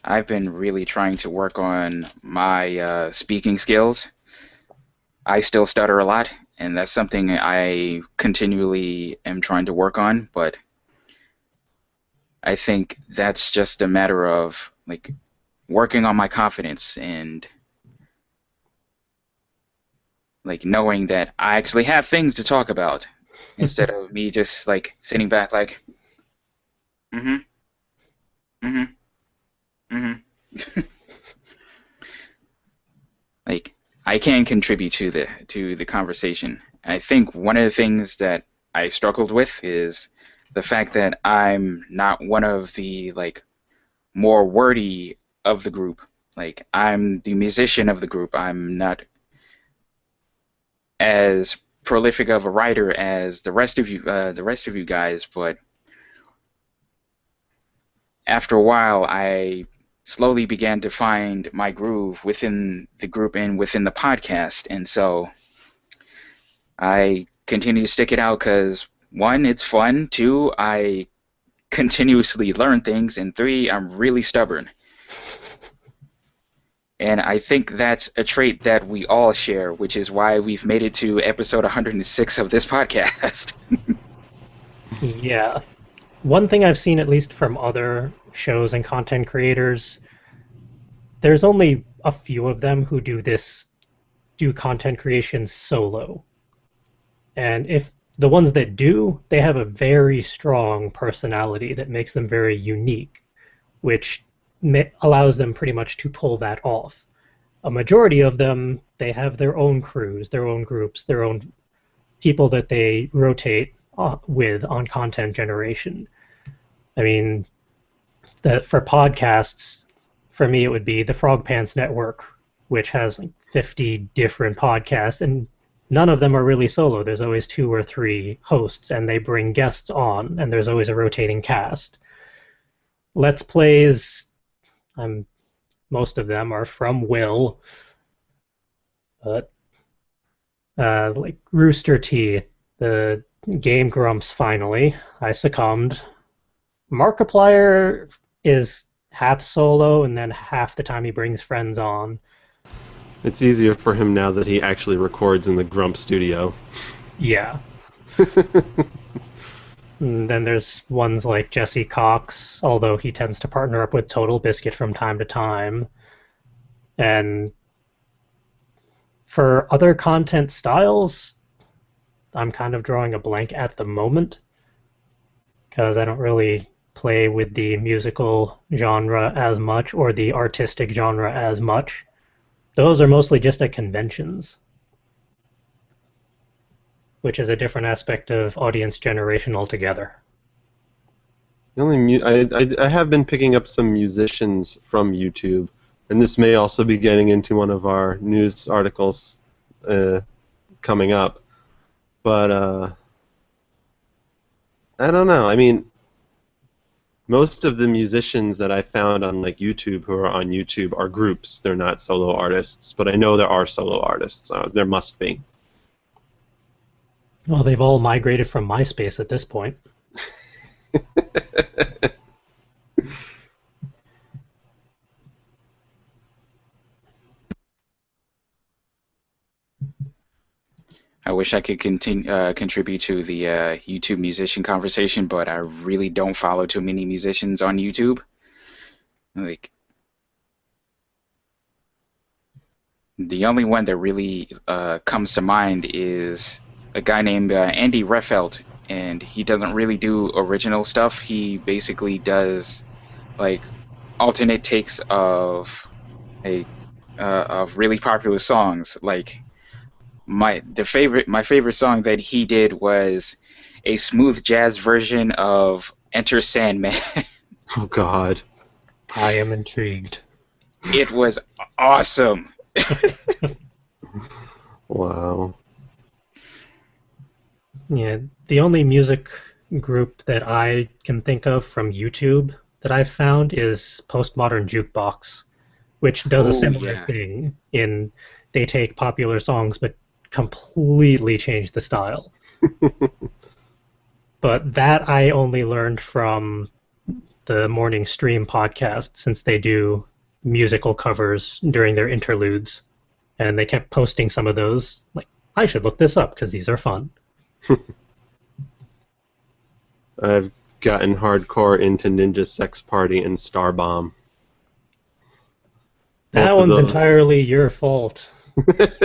I've been really trying to work on my speaking skills. I still stutter a lot, and that's something I continually am trying to work on. But I think that's just a matter of like working on my confidence and like knowing that I actually have things to talk about instead of me just like sitting back like, mm-hmm, mm-hmm, mm-hmm. Like I can contribute to the conversation. I think one of the things that I struggled with is the fact that I'm not one of the like more wordy of the group. Like I'm the musician of the group. I'm not as prolific of a writer as the rest of you guys. But after a while, I slowly began to find my groove within the group and within the podcast, and so I continue to stick it out because one, it's fun. Two, I continuously learn things, and three, I'm really stubborn. And I think that's a trait that we all share, which is why we've made it to episode 106 of this podcast. Yeah. One thing I've seen, at least from other shows and content creators, there's only a few of them who do content creation solo. And if the ones that do, they have a very strong personality that makes them very unique, which allows them pretty much to pull that off. A majority of them, they have their own crews, their own groups, their own people that they rotate with on content generation. I mean, for podcasts, for me, it would be the Frog Pants Network, which has like 50 different podcasts, and none of them are really solo. There's always 2 or 3 hosts, and they bring guests on, and there's always a rotating cast. Let's Plays, most of them are from Will, but like Rooster Teeth, the Game Grumps, finally, I succumbed. Markiplier is half solo, and then half the time he brings friends on. It's easier for him now that he actually records in the Grump studio. Yeah. And then there's ones like Jesse Cox, although he tends to partner up with Total Biscuit from time to time. And for other content styles, I'm kind of drawing a blank at the moment, because I don't really play with the musical genre as much or the artistic genre as much. Those are mostly just at conventions, which is a different aspect of audience generation altogether. The only I have been picking up some musicians from YouTube, and this may also be getting into one of our news articles coming up. But I don't know. I mean, most of the musicians that I found on like YouTube who are on YouTube are groups. They're not solo artists, but I know there are solo artists. There must be. Well, they've all migrated from MySpace at this point. I wish I could contribute to the YouTube musician conversation, but I really don't follow too many musicians on YouTube. Like, the only one that really comes to mind is a guy named Andy Refelt, and he doesn't really do original stuff. He basically does like alternate takes of really popular songs. Like my favorite song that he did was a smooth jazz version of Enter Sandman. Oh God. I am intrigued. It was awesome. Wow. Yeah, the only music group that I can think of from YouTube that I've found is Postmodern Jukebox, which does a similar thing in they take popular songs but completely change the style. But that I only learned from the Morning Stream podcast, since they do musical covers during their interludes, and they kept posting some of those. Like, I should look this up because these are fun. I've gotten hardcore into Ninja Sex Party and Star Bomb. That Both of one's those. entirely your fault. But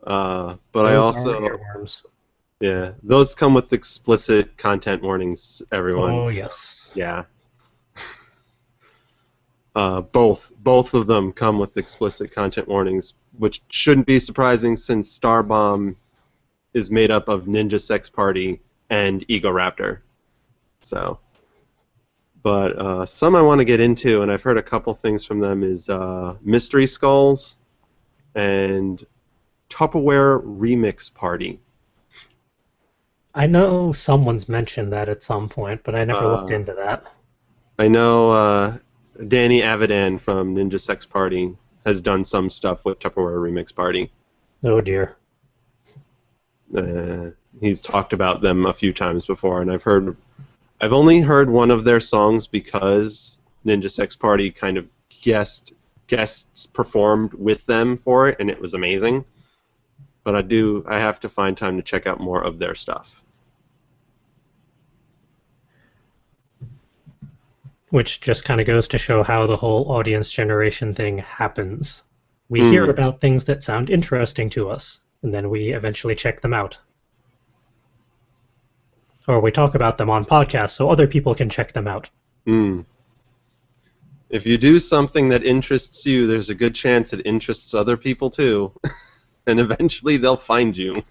I Those are also, earworms. yeah, those come with explicit content warnings, everyone. Oh, So, yes. yeah. Both of them come with explicit content warnings, which shouldn't be surprising since Star Bomb is made up of Ninja Sex Party and Ego Raptor. So, but some I want to get into, and I've heard a couple things from them, is Mystery Skulls and Tupperware Remix Party. I know someone's mentioned that at some point, but I never looked into that. I know Danny Avidan from Ninja Sex Party has done some stuff with Tupperware Remix Party. Oh, dear. He's talked about them a few times before, and I've only heard one of their songs because Ninja Sex Party kind of guests performed with them for it, and it was amazing. But I have to find time to check out more of their stuff. Which just kind of goes to show how the whole audience generation thing happens. We hear about things that sound interesting to us, and then we eventually check them out. Or we talk about them on podcasts so other people can check them out. If you do something that interests you, there's a good chance it interests other people too. And eventually they'll find you.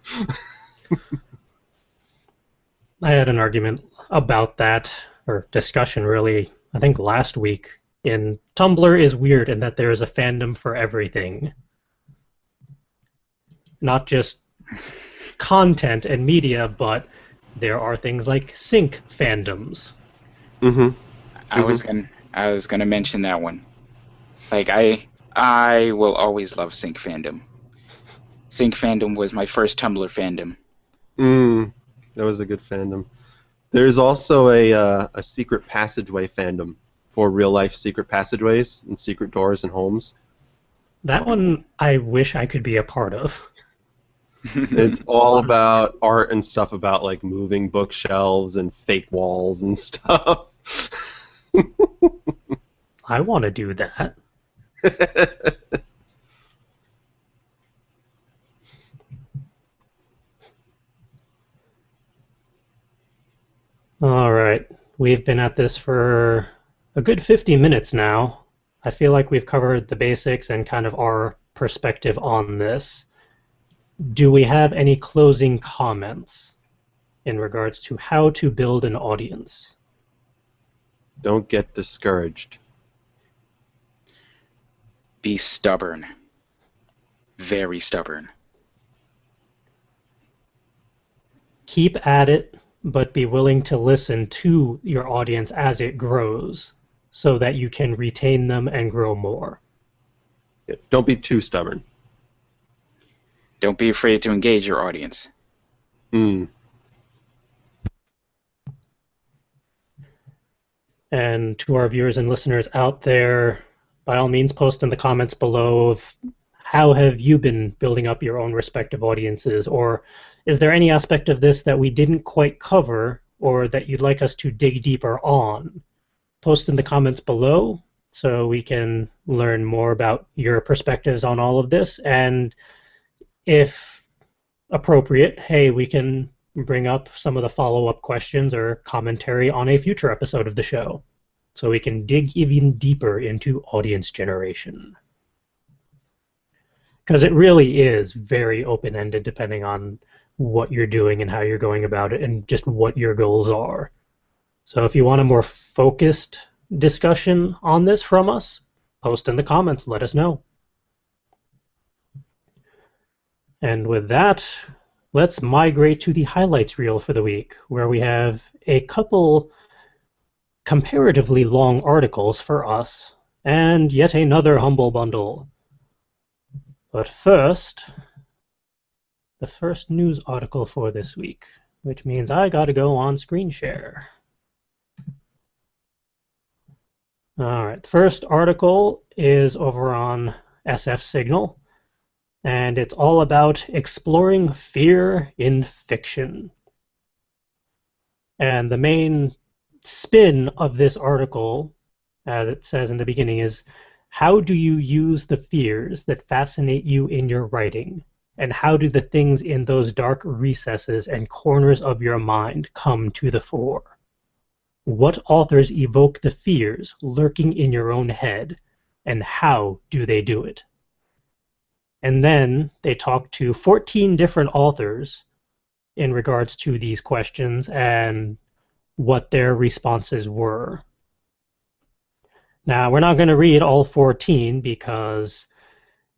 I had an argument about that, or discussion really, I think last week. In Tumblr is weird in that there is a fandom for everything. Not just content and media, but there are things like sync fandoms. I was gonna mention that one. Like I will always love sync fandom. Sync fandom was my first Tumblr fandom. That was a good fandom. There's also a secret passageway fandom for real life secret passageways and secret doors and homes. That one I wish I could be a part of. It's all about art and stuff about like moving bookshelves and fake walls and stuff. I want to do that. All right. We've been at this for a good 50 minutes now. I feel like we've covered the basics and kind of our perspective on this. Do we have any closing comments in regards to how to build an audience? Don't get discouraged. Be stubborn. Very stubborn. Keep at it, but be willing to listen to your audience as it grows so that you can retain them and grow more. Don't be too stubborn. Don't be afraid to engage your audience. And to our viewers and listeners out there, by all means, post in the comments below of how have you been building up your own respective audiences, or is there any aspect of this that we didn't quite cover or that you'd like us to dig deeper on? Post in the comments below so we can learn more about your perspectives on all of this, and if appropriate, hey, we can bring up some of the follow-up questions or commentary on a future episode of the show so we can dig even deeper into audience generation. Because it really is very open-ended depending on what you're doing and how you're going about it and just what your goals are. So if you want a more focused discussion on this from us, post in the comments, let us know. And with that, let's migrate to the highlights reel for the week, where we have a couple comparatively long articles for us, and yet another humble bundle. But first, the first news article for this week, which means I gotta go on screen share. All right, the first article is over on SF Signal. and it's all about exploring fear in fiction. And the main spin of this article, as it says in the beginning, is how do you use the fears that fascinate you in your writing? And how do the things in those dark recesses and corners of your mind come to the fore? What authors evoke the fears lurking in your own head, and how do they do it? And then they talk to 14 different authors in regards to these questions and what their responses were. Now, we're not going to read all 14 because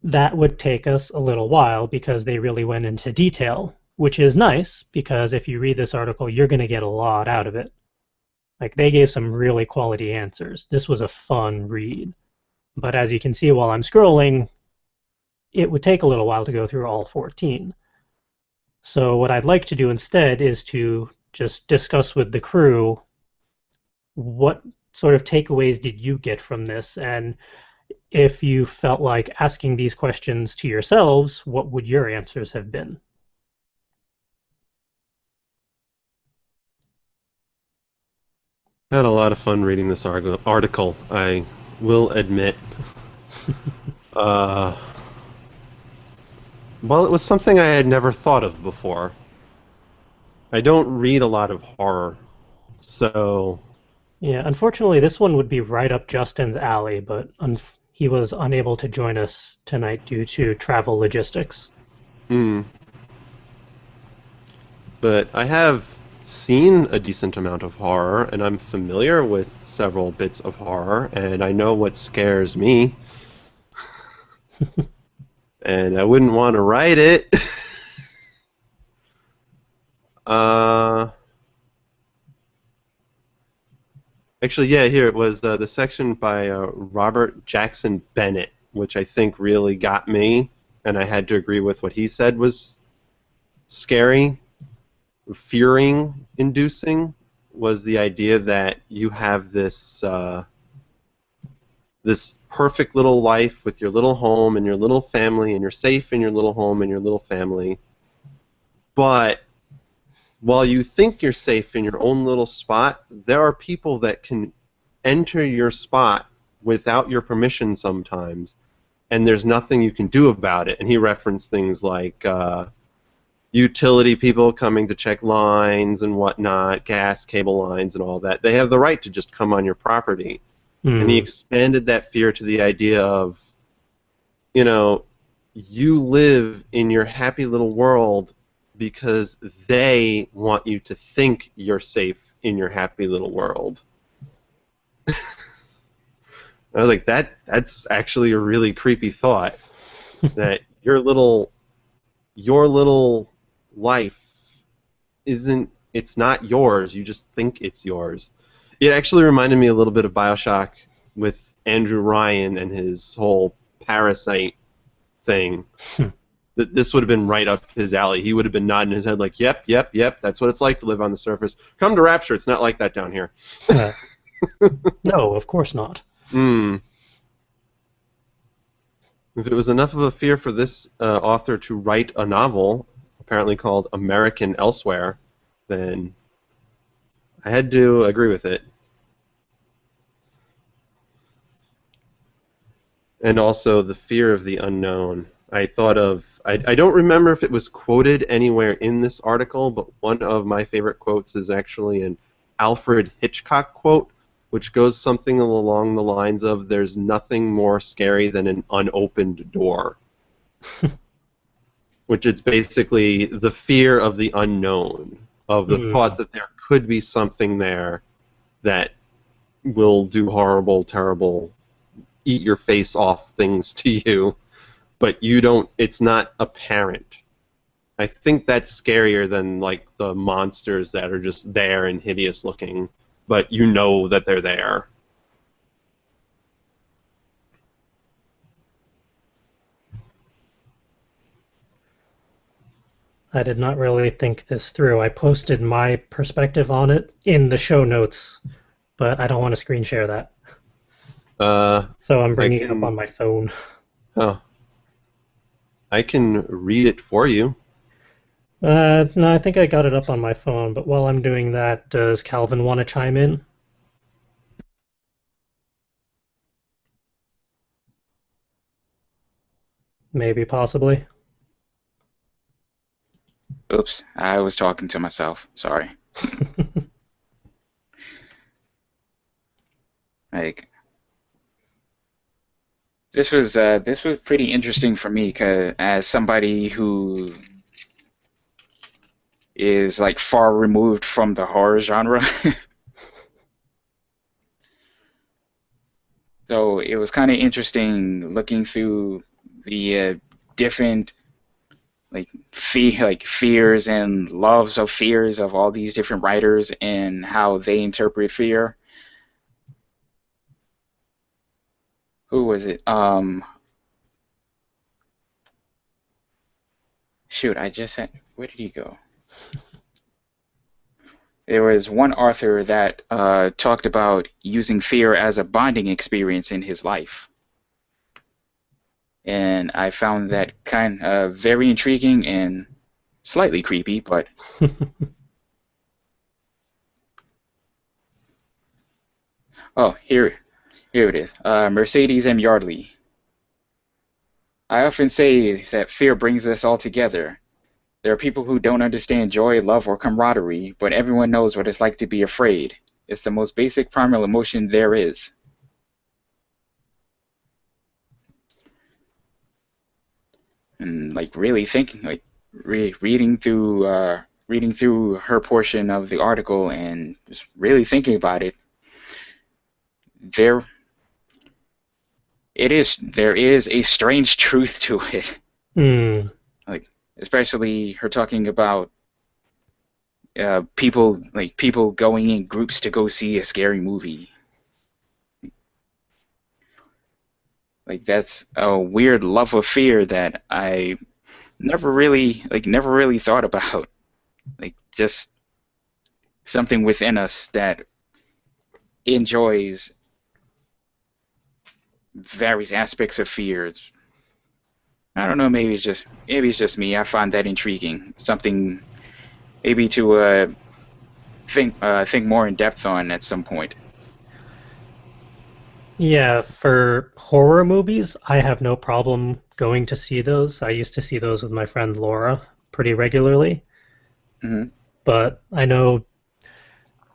that would take us a little while because they really went into detail, which is nice because if you read this article, you're going to get a lot out of it. Like, they gave some really quality answers. This was a fun read. But as you can see while I'm scrolling, it would take a little while to go through all 14. So what I'd like to do instead is to just discuss with the crew what sort of takeaways did you get from this, and if you felt like asking these questions to yourselves, what would your answers have been? I had a lot of fun reading this article, I will admit. Uh, well, it was something I had never thought of before. I don't read a lot of horror, so Yeah, unfortunately, this one would be right up Justin's alley, but he was unable to join us tonight due to travel logistics. hmm. But I have seen a decent amount of horror, and I'm familiar with several bits of horror, and I know what scares me, and I wouldn't want to write it. uh, Actually, yeah, here it was the section by Robert Jackson Bennett, which I think really got me, and I had to agree with what he said was scary, fearing inducing, was the idea that you have this perfect little life with your little home and your little family, and you're safe in your little home and your little family. But while you think you're safe in your own little spot, there are people that can enter your spot without your permission sometimes, and there's nothing you can do about it. And he referenced things like utility people coming to check lines and whatnot, gas cable lines and all that. They have the right to just come on your property. And he expanded that fear to the idea of, you know, you live in your happy little world because they want you to think you're safe in your happy little world. I was like, that's actually a really creepy thought. That your little life it's not yours, you just think it's yours. It actually reminded me a little bit of BioShock with Andrew Ryan and his whole parasite thing. That this would have been right up his alley. He would have been nodding his head like, yep, that's what it's like to live on the surface. Come to Rapture, it's not like that down here. No, of course not. If it was enough of a fear for this author to write a novel, apparently called American Elsewhere, then I had to agree with it. And also the fear of the unknown. I don't remember if it was quoted anywhere in this article, but one of my favorite quotes is actually an Alfred Hitchcock quote, which goes something along the lines of, there's nothing more scary than an unopened door. Which is basically the fear of the unknown, of the thought that there could be something there that will do horrible, terrible, eat your face off things to you, but it's not apparent. I think that's scarier than like the monsters that are just there and hideous looking, but you know that they're there. I did not really think this through. I posted my perspective on it in the show notes, but I don't want to screen share that. So I'm bringing it up on my phone. Oh. I can read it for you. No, I think I got it up on my phone, but while I'm doing that, does Calvin want to chime in? Maybe, possibly. Oops, I was talking to myself. Sorry. Like this was pretty interesting for me, 'cause as somebody who is like far removed from the horror genre. So it was kind of interesting looking through the different like fears and loves of fears of all these different writers and how they interpret fear. Who was it? Shoot, I just had. Where did he go? There was one author that talked about using fear as a bonding experience in his life, and I found that kind of very intriguing and slightly creepy. But oh, here it is. Mercedes M. Yardley. I often say that fear brings us all together. There are people who don't understand joy, love, or camaraderie, but everyone knows what it's like to be afraid. It's the most basic primal emotion there is. And like really thinking, like reading through her portion of the article and just really thinking about it, there there is a strange truth to it. Hmm. Like especially her talking about people going in groups to go see a scary movie. Like that's a weird love of fear that I never really thought about. Like just something within us that enjoys various aspects of fear. I don't know, maybe it's just me. I find that intriguing. Something maybe to think more in depth on at some point. Yeah, for horror movies, I have no problem going to see those. I used to see those with my friend Laura pretty regularly, Hmm. but I know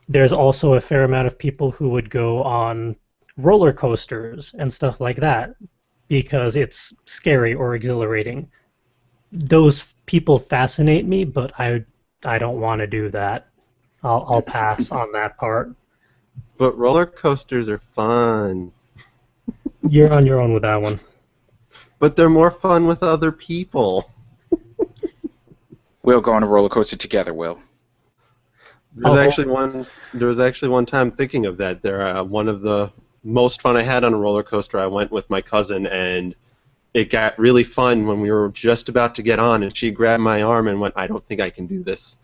there's also a fair amount of people who would go on roller coasters and stuff like that because it's scary or exhilarating. Those people fascinate me, but I don't want to do that. I'll pass on that part. But roller coasters are fun. You're on your own with that one. But they're more fun with other people. We'll go on a roller coaster together, Will. There's actually one. There was actually one time thinking of that. One of the most fun I had on a roller coaster. I went with my cousin, and it got really fun when we were just about to get on, and she grabbed my arm and went, "I don't think I can do this."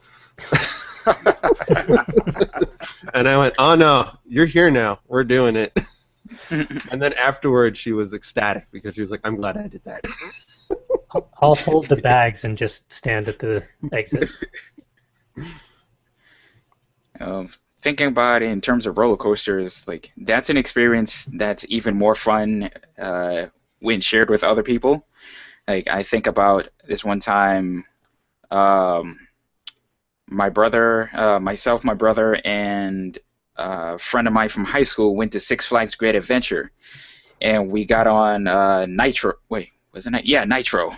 And I went, "Oh no, you're here now. We're doing it." And then afterwards, she was ecstatic because she was like, "I'm glad I did that." I'll hold the bags and just stand at the exit. Thinking about it in terms of roller coasters, like that's an experience that's even more fun when shared with other people. Like I think about this one time, um, my brother, myself, my brother, and a friend of mine from high school went to Six Flags Great Adventure, and we got on Nitro. Wait, wasn't it? Yeah, Nitro.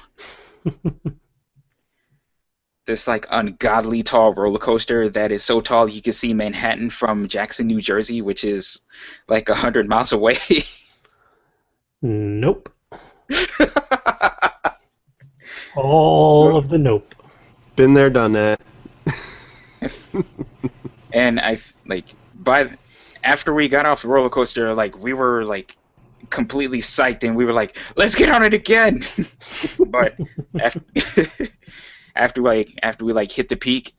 This like ungodly tall roller coaster that is so tall you can see Manhattan from Jackson, New Jersey, which is like 100 miles away. Nope. All of the nope. Been there, done that. And after we got off the roller coaster, like we were like completely psyched, and we were like, "Let's get on it again!" But after, after we like hit the peak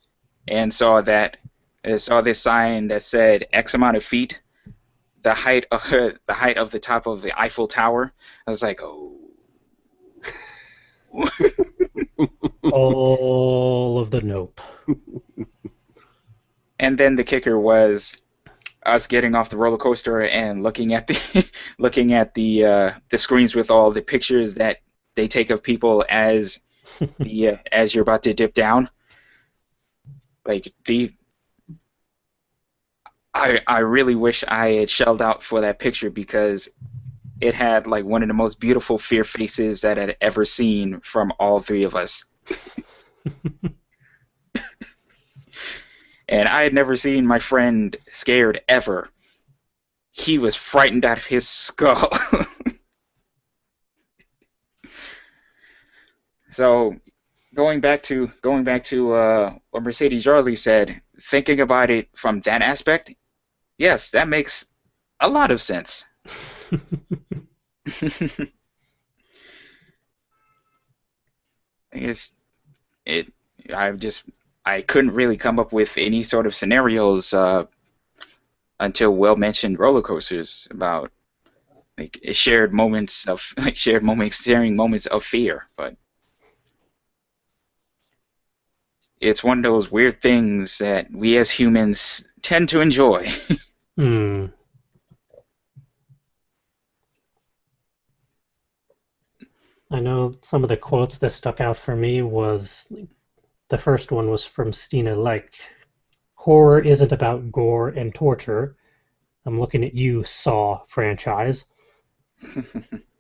and saw this sign that said X amount of feet, the height of the top of the Eiffel Tower, I was like, "Oh, All of the nope. And then the kicker was us getting off the roller coaster and looking at the looking at the screens with all the pictures that they take of people as you're about to dip down. Like the I really wish I had shelled out for that picture because it had like one of the most beautiful fear faces that I'd ever seen from all three of us. And I had never seen my friend scared ever. He was frightened out of his skull. So going back to what Mercedes Jarley said, thinking about it from that aspect, yes, that makes a lot of sense. it's it I've just I couldn't really come up with any sort of scenarios until Will mentioned roller coasters about like shared moments of like shared moments, sharing moments of fear. But it's one of those weird things that we as humans tend to enjoy. Hmm. I know some of the quotes that stuck out for me was the first one was from Stina like horror isn't about gore and torture. I'm looking at you, Saw franchise.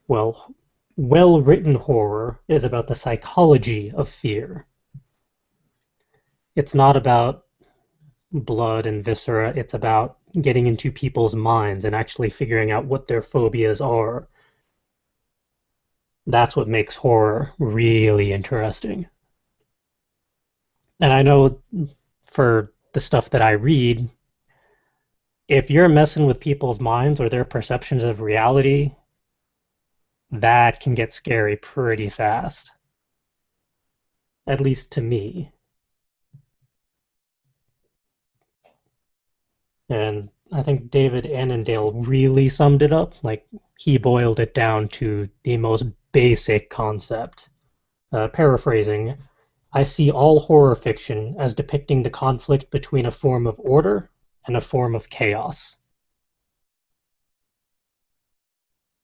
Well, well-written horror is about the psychology of fear. It's not about blood and viscera, it's about getting into people's minds and actually figuring out what their phobias are. That's what makes horror really interesting. And I know for the stuff that I read, if you're messing with people's minds or their perceptions of reality, that can get scary pretty fast, at least to me. And I think David Annandale really summed it up. Like, he boiled it down to the most basic concept. Paraphrasing, I see all horror fiction as depicting the conflict between a form of order and a form of chaos.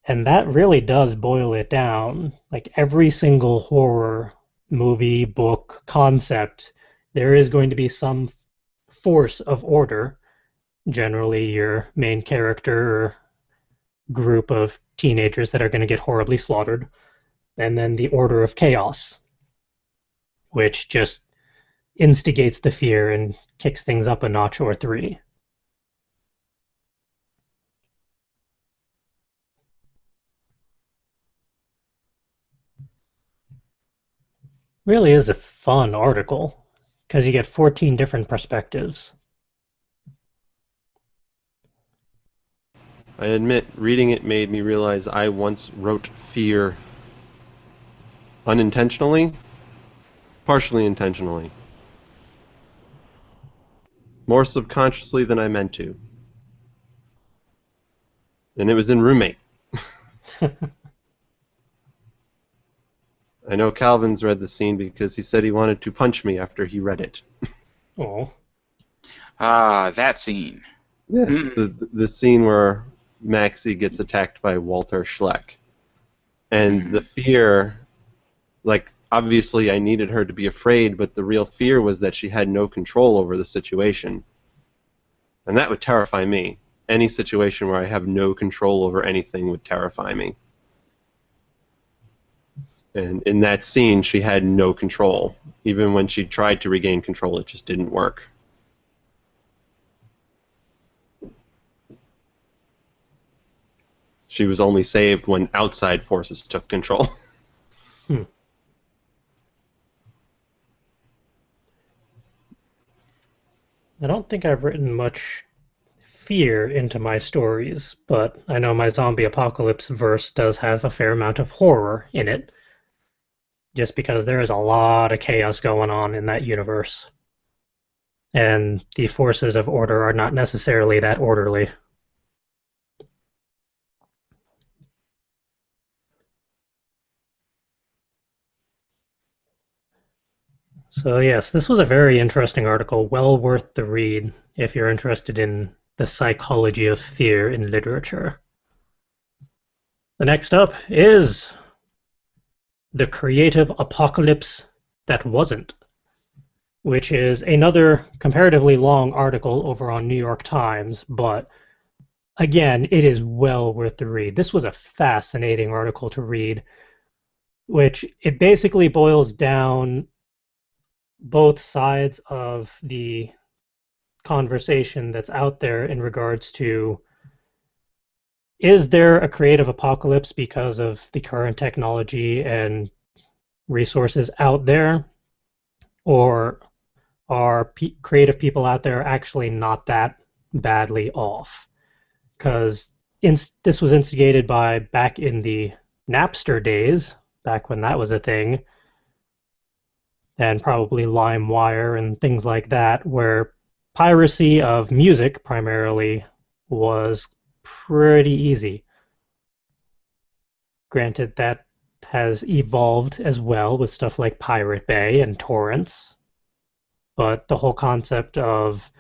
And that really does boil it down. Like every single horror movie, book, concept, there is going to be some force of order, generally your main character or group of teenagers that are going to get horribly slaughtered, and then the order of chaos, which just instigates the fear and kicks things up a notch or three. Really is a fun article because you get 14 different perspectives. I admit, reading it made me realize I once wrote fear unintentionally, partially intentionally, more subconsciously than I meant to. And it was in Roommate. I know Calvin's read the scene because he said he wanted to punch me after he read it. Oh, Ah, that scene. Yes, Hmm. the scene where Maxie gets attacked by Walter Schleck. And the Hmm. fear, like, obviously I needed her to be afraid, but the real fear was that she had no control over the situation. And that would terrify me. Any situation where I have no control over anything would terrify me. And in that scene, she had no control. Even when she tried to regain control, it just didn't work. She was only saved when outside forces took control. hmm. I don't think I've written much fear into my stories, but I know my zombie apocalypse verse does have a fair amount of horror in it, just because there is a lot of chaos going on in that universe. And the forces of order are not necessarily that orderly. So yes, this was a very interesting article, well worth the read if you're interested in the psychology of fear in literature. The next up is The Creative Apocalypse That Wasn't, which is another comparatively long article over on New York Times, but again, it is well worth the read. This was a fascinating article to read, which it basically boils down both sides of the conversation that's out there in regards to, is there a creative apocalypse because of the current technology and resources out there, or are creative people out there actually not that badly off? Because this was instigated by back in the Napster days, back when that was a thing, and probably LimeWire and things like that, where piracy of music primarily was pretty easy. Granted, that has evolved as well with stuff like Pirate Bay and torrents, but the whole concept of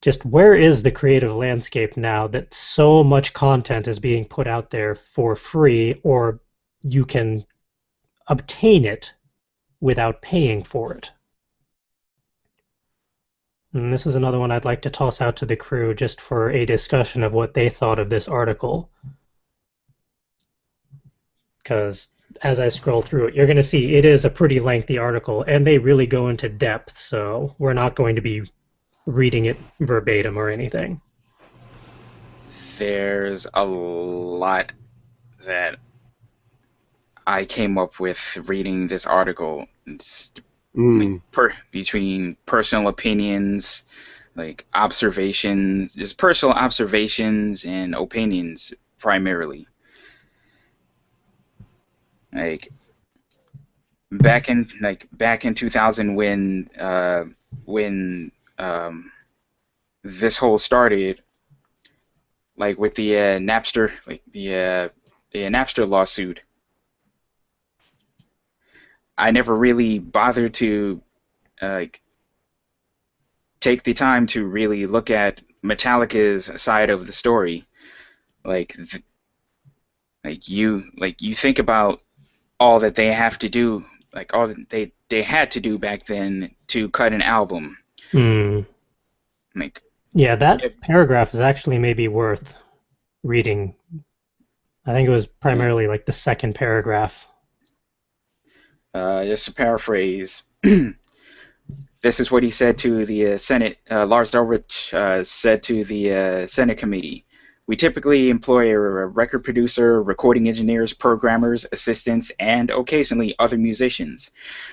just where is the creative landscape now that so much content is being put out there for free, or you can obtain it without paying for it. And this is another one I'd like to toss out to the crew just for a discussion of what they thought of this article. Because as I scroll through it, you're going to see it is a pretty lengthy article, and they really go into depth, so we're not going to be reading it verbatim or anything. There's a lot that I came up with reading this article. It's between personal opinions, like observations, just personal observations and opinions primarily. Like back in 2000 when this whole started, like with the Napster, like the Napster lawsuit. I never really bothered to take the time to really look at Metallica's side of the story. Like you think about all that they have to do, like all that they had to do back then to cut an album. Like yeah, that paragraph is actually maybe worth reading. I think it was primarily like the second paragraph. Just to paraphrase, this is what he said to the Senate. Lars Ulrich said to the Senate committee, "We typically employ a record producer, recording engineers, programmers, assistants, and occasionally other musicians.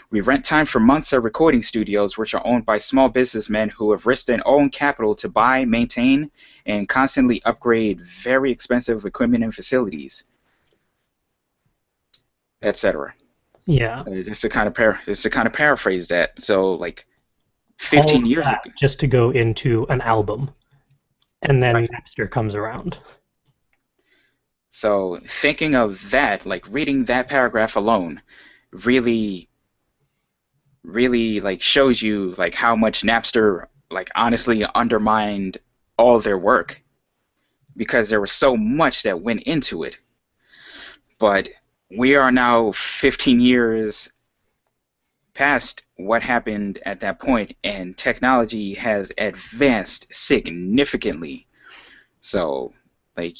We rent time for months at recording studios, which are owned by small businessmen who have risked their own capital to buy, maintain, and constantly upgrade very expensive equipment and facilities, etc." Yeah. Just to kind of paraphrase that. So like 15 years ago, just to go into an album, and then Napster comes around. So thinking of that, like reading that paragraph alone, really like shows you like how much Napster like honestly undermined all their work, because there was so much that went into it. But we are now 15 years past what happened at that point, and technology has advanced significantly. So, like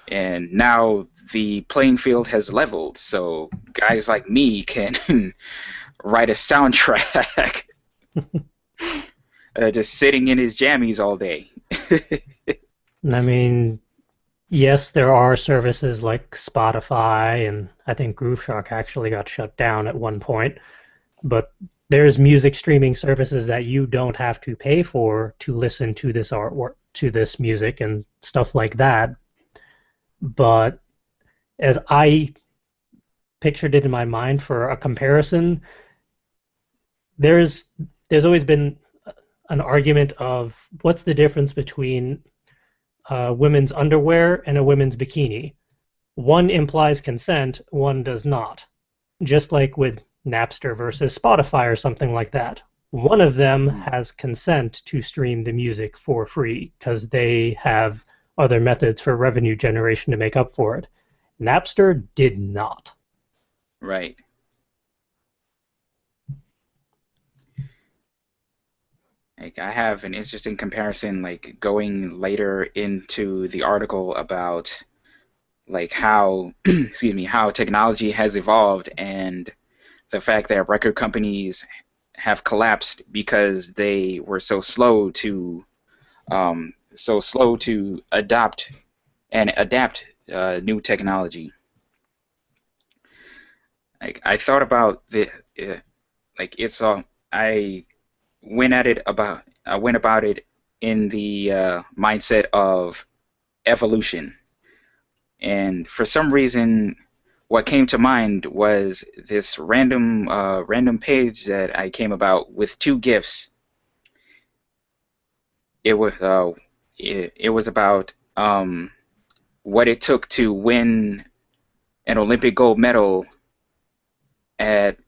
and now the playing field has leveled. So guys like me can write a soundtrack, just sitting in his jammies all day. I mean, yes, there are services like Spotify, and I think Grooveshark actually got shut down at one point, but there's music streaming services that you don't have to pay for to listen to this artwork, to this music and stuff like that. But as I pictured it in my mind for a comparison, there's always been an argument of what's the difference between women's underwear and a women's bikini. One implies consent, one does not. Just like with Napster versus Spotify or something like that. One of them Mm. has consent to stream the music for free because they have other methods for revenue generation to make up for it. Napster did not. Right. Like I have an interesting comparison, like going later into the article about like how excuse me, how technology has evolved and the fact that record companies have collapsed because they were so slow to adopt and adapt new technology. Like I thought about uh, like it's all I I went about it in the mindset of evolution. And for some reason, what came to mind was this random page that I came about with two gifs. It was it was about what it took to win an Olympic gold medal at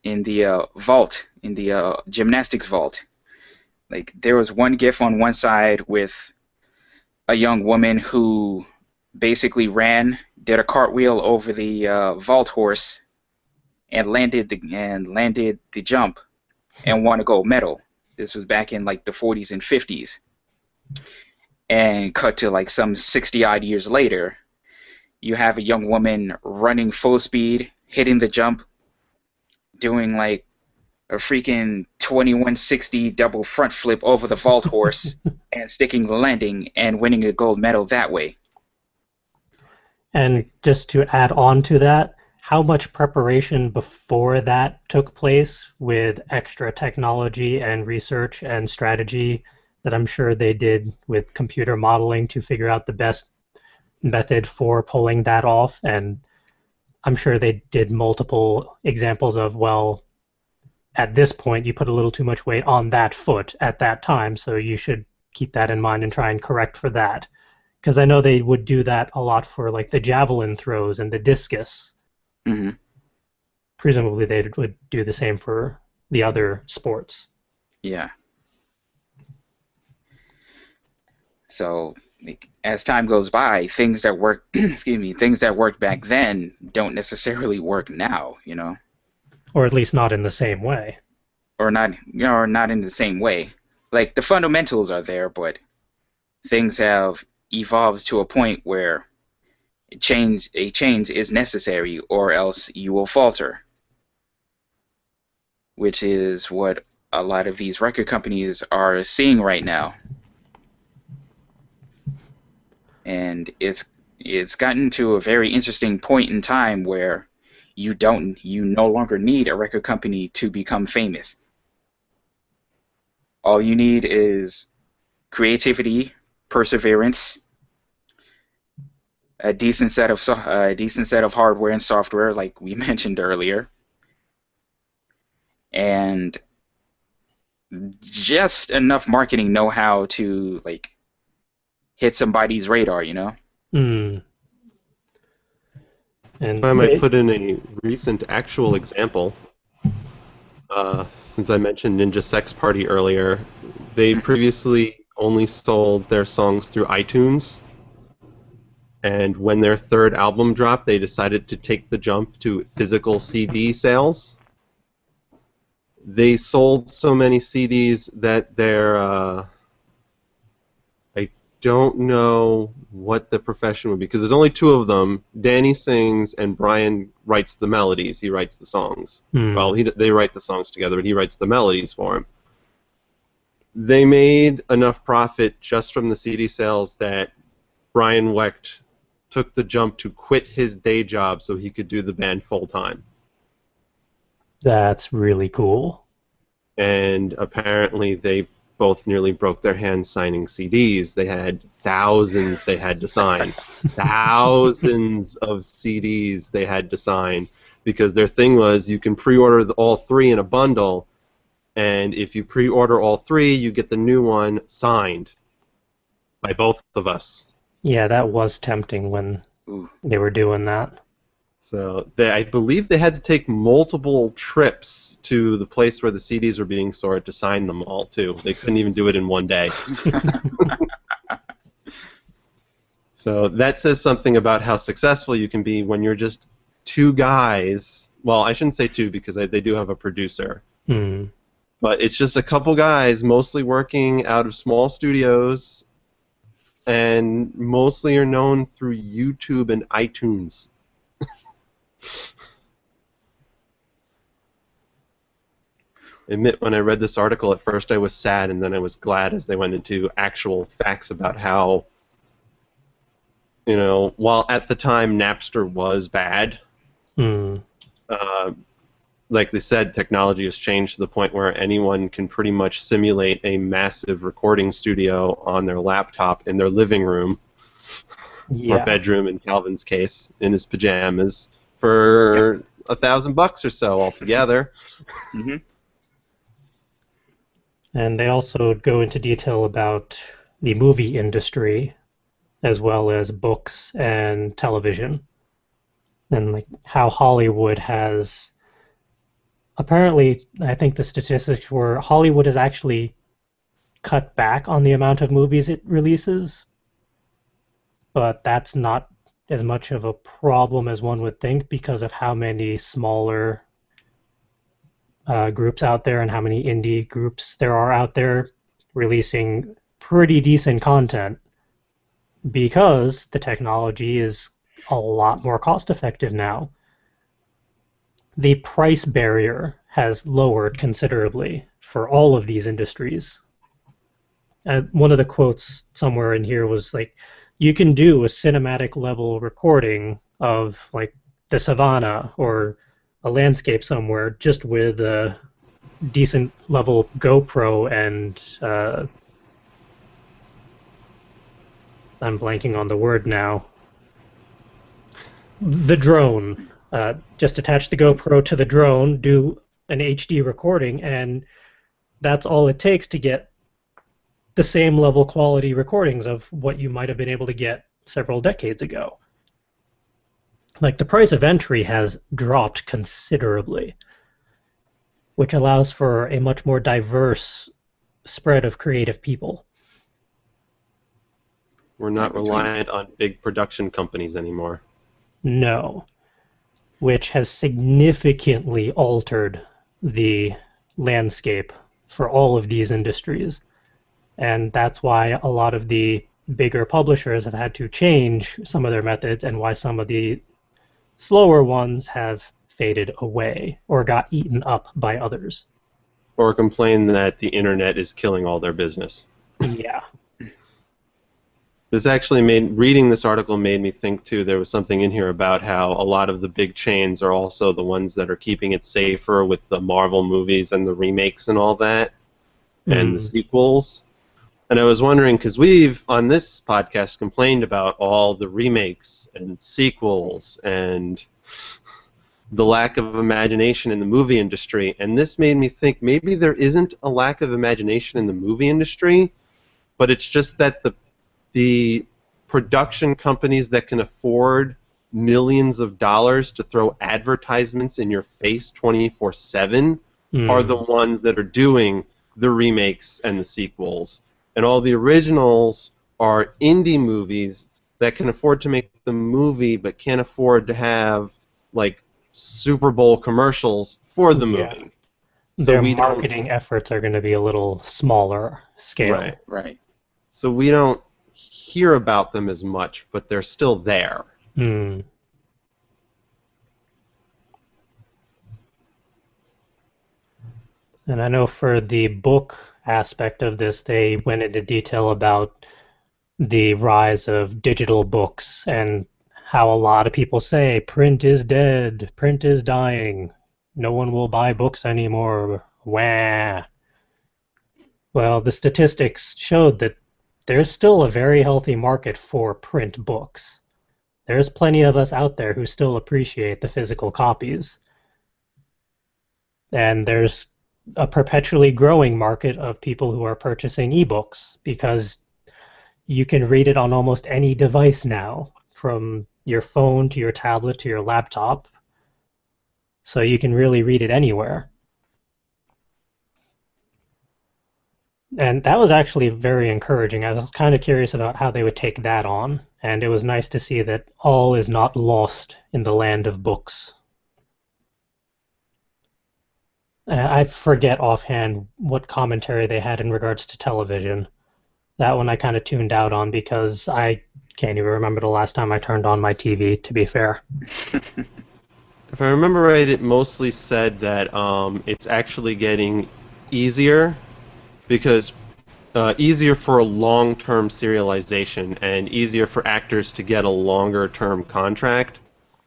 in the vault in the gymnastics vault. Like there was one gif on one side with a young woman who basically did a cartwheel over the vault horse, and landed the jump and won a gold medal. This was back in like the 40s and 50s. And cut to like some 60 odd years later, you have a young woman running full speed, hitting the jump, doing like a freaking 2160 double front flip over the vault horse and sticking the landing and winning a gold medal that way. And just to add on to that, how much preparation before that took place with extra technology and research and strategy that I'm sure they did with computer modeling to figure out the best method for pulling that off. And I'm sure they did multiple examples of, well, at this point, you put a little too much weight on that foot at that time, so you should keep that in mind and try and correct for that. Because I know they would do that a lot for like the javelin throws and the discus. Hmm. Presumably they would do the same for the other sports. Yeah. So like, as time goes by, things that work, excuse me, things that worked back then don't necessarily work now, you know, Or at least not in the same way. or not, or not in the same way. Like the fundamentals are there, but things have evolved to a point where a change is necessary, or else you will falter, which is what a lot of these record companies are seeing right now. And it's gotten to a very interesting point in time where you no longer need a record company to become famous. All you need is creativity, perseverance, a decent set of hardware and software, like we mentioned earlier, and just enough marketing know-how to like hit somebody's radar, you know? Hmm. If And I might put in a recent actual example, since I mentioned Ninja Sex Party earlier, they previously only sold their songs through iTunes, and when their third album dropped, they decided to take the jump to physical CD sales. They sold so many CDs that I don't know what the profession would be, because there's only two of them. Danny sings and Brian writes the melodies. He writes the songs. Well, they write the songs together, but he writes the melodies for him. They made enough profit just from the CD sales that Brian Wecht took the jump to quit his day job so he could do the band full time. that's really cool. And apparently they both nearly broke their hands signing CDs. They had thousands they had to sign. Thousands of CDs they had to sign, because their thing was you can pre-order all three in a bundle, and if you pre-order all three, you get the new one signed by both of us. Yeah, that was tempting when Ooh. they were doing that. So I believe they had to take multiple trips to the place where the CDs were being stored to sign them all, too. They couldn't even do it in one day. So that says something about how successful you can be when you're just two guys. Well, I shouldn't say two because they do have a producer. Hmm. But it's just a couple guys mostly working out of small studios and mostly are known through YouTube and iTunes. I admit, when I read this article, at first I was sad, and then I was glad as they went into actual facts about how, while at the time Napster was bad, Hmm. like they said, technology has changed to the point where anyone can pretty much simulate a massive recording studio on their laptop in their living room or Yeah. bedroom, in Calvin's case, in his pajamas for $1,000 or so altogether. Mm-hmm. And they also go into detail about the movie industry as well as books and television, and like how Hollywood has apparently, I think the statistics were Hollywood has actually cut back on the amount of movies it releases, but that's not as much of a problem as one would think because of how many smaller groups out there and how many indie groups there are out there releasing pretty decent content because the technology is a lot more cost effective now. The price barrier has lowered considerably for all of these industries. One of the quotes somewhere in here was like, you can do a cinematic level recording of like the savannah or a landscape somewhere just with a decent level GoPro and I'm blanking on the word now. The drone. Just attach the GoPro to the drone, do an HD recording, and that's all it takes to get the same level quality recordings of what you might have been able to get several decades ago. Like the price of entry has dropped considerably, which allows for a much more diverse spread of creative people. We're not reliant on big production companies anymore. No, which has significantly altered the landscape for all of these industries. And that's why a lot of the bigger publishers have had to change some of their methods and why some of the slower ones have faded away or got eaten up by others. Or complain that the internet is killing all their business. Yeah. This actually reading this article made me think, too, there was something in here about how a lot of the big chains are also the ones that are keeping it safer with the Marvel movies and the remakes and all that, and the sequels. And I was wondering, because we've, on this podcast, complained about all the remakes and sequels and the lack of imagination in the movie industry, and this made me think maybe there isn't a lack of imagination in the movie industry, but it's just that the production companies that can afford millions of dollars to throw advertisements in your face 24/7 are the ones that are doing the remakes and the sequels. And all the originals are indie movies that can afford to make the movie but can't afford to have like Super Bowl commercials for the movie. So their marketing efforts are going to be a little smaller scale. Right. So we don't hear about them as much, but they're still there. And I know for the book aspect of this, they went into detail about the rise of digital books and how a lot of people say print is dead, print is dying, no one will buy books anymore. Wah. Well, the statistics showed that there's still a very healthy market for print books. There's plenty of us out there who still appreciate the physical copies. And there's a perpetually growing market of people who are purchasing ebooks because you can read it on almost any device now, from your phone to your tablet to your laptop, so you can really read it anywhere. And that was actually very encouraging. I was kind of curious about how they would take that on, and it was nice to see that all is not lost in the land of books. I forget offhand what commentary they had in regards to television. That one I kind of tuned out on because I can't even remember the last time I turned on my TV, to be fair. If I remember right, it mostly said that it's actually getting easier because easier for a long-term serialization and easier for actors to get a longer-term contract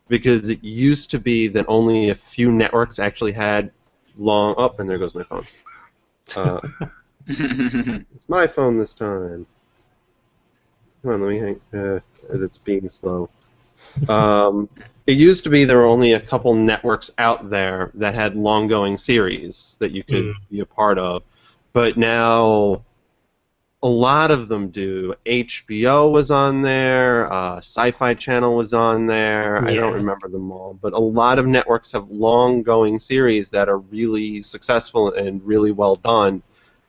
because it used to be that only a few networks actually had long. Oh, and there goes my phone. It's my phone this time. Come on, let me hang. It's being slow. It used to be there were only a couple networks out there that had long-going series that you could be a part of, but now a lot of them do. HBO was on there, Sci-Fi Channel was on there. I don't Yeah. remember them all, but a lot of networks have long-going series that are really successful and really well done.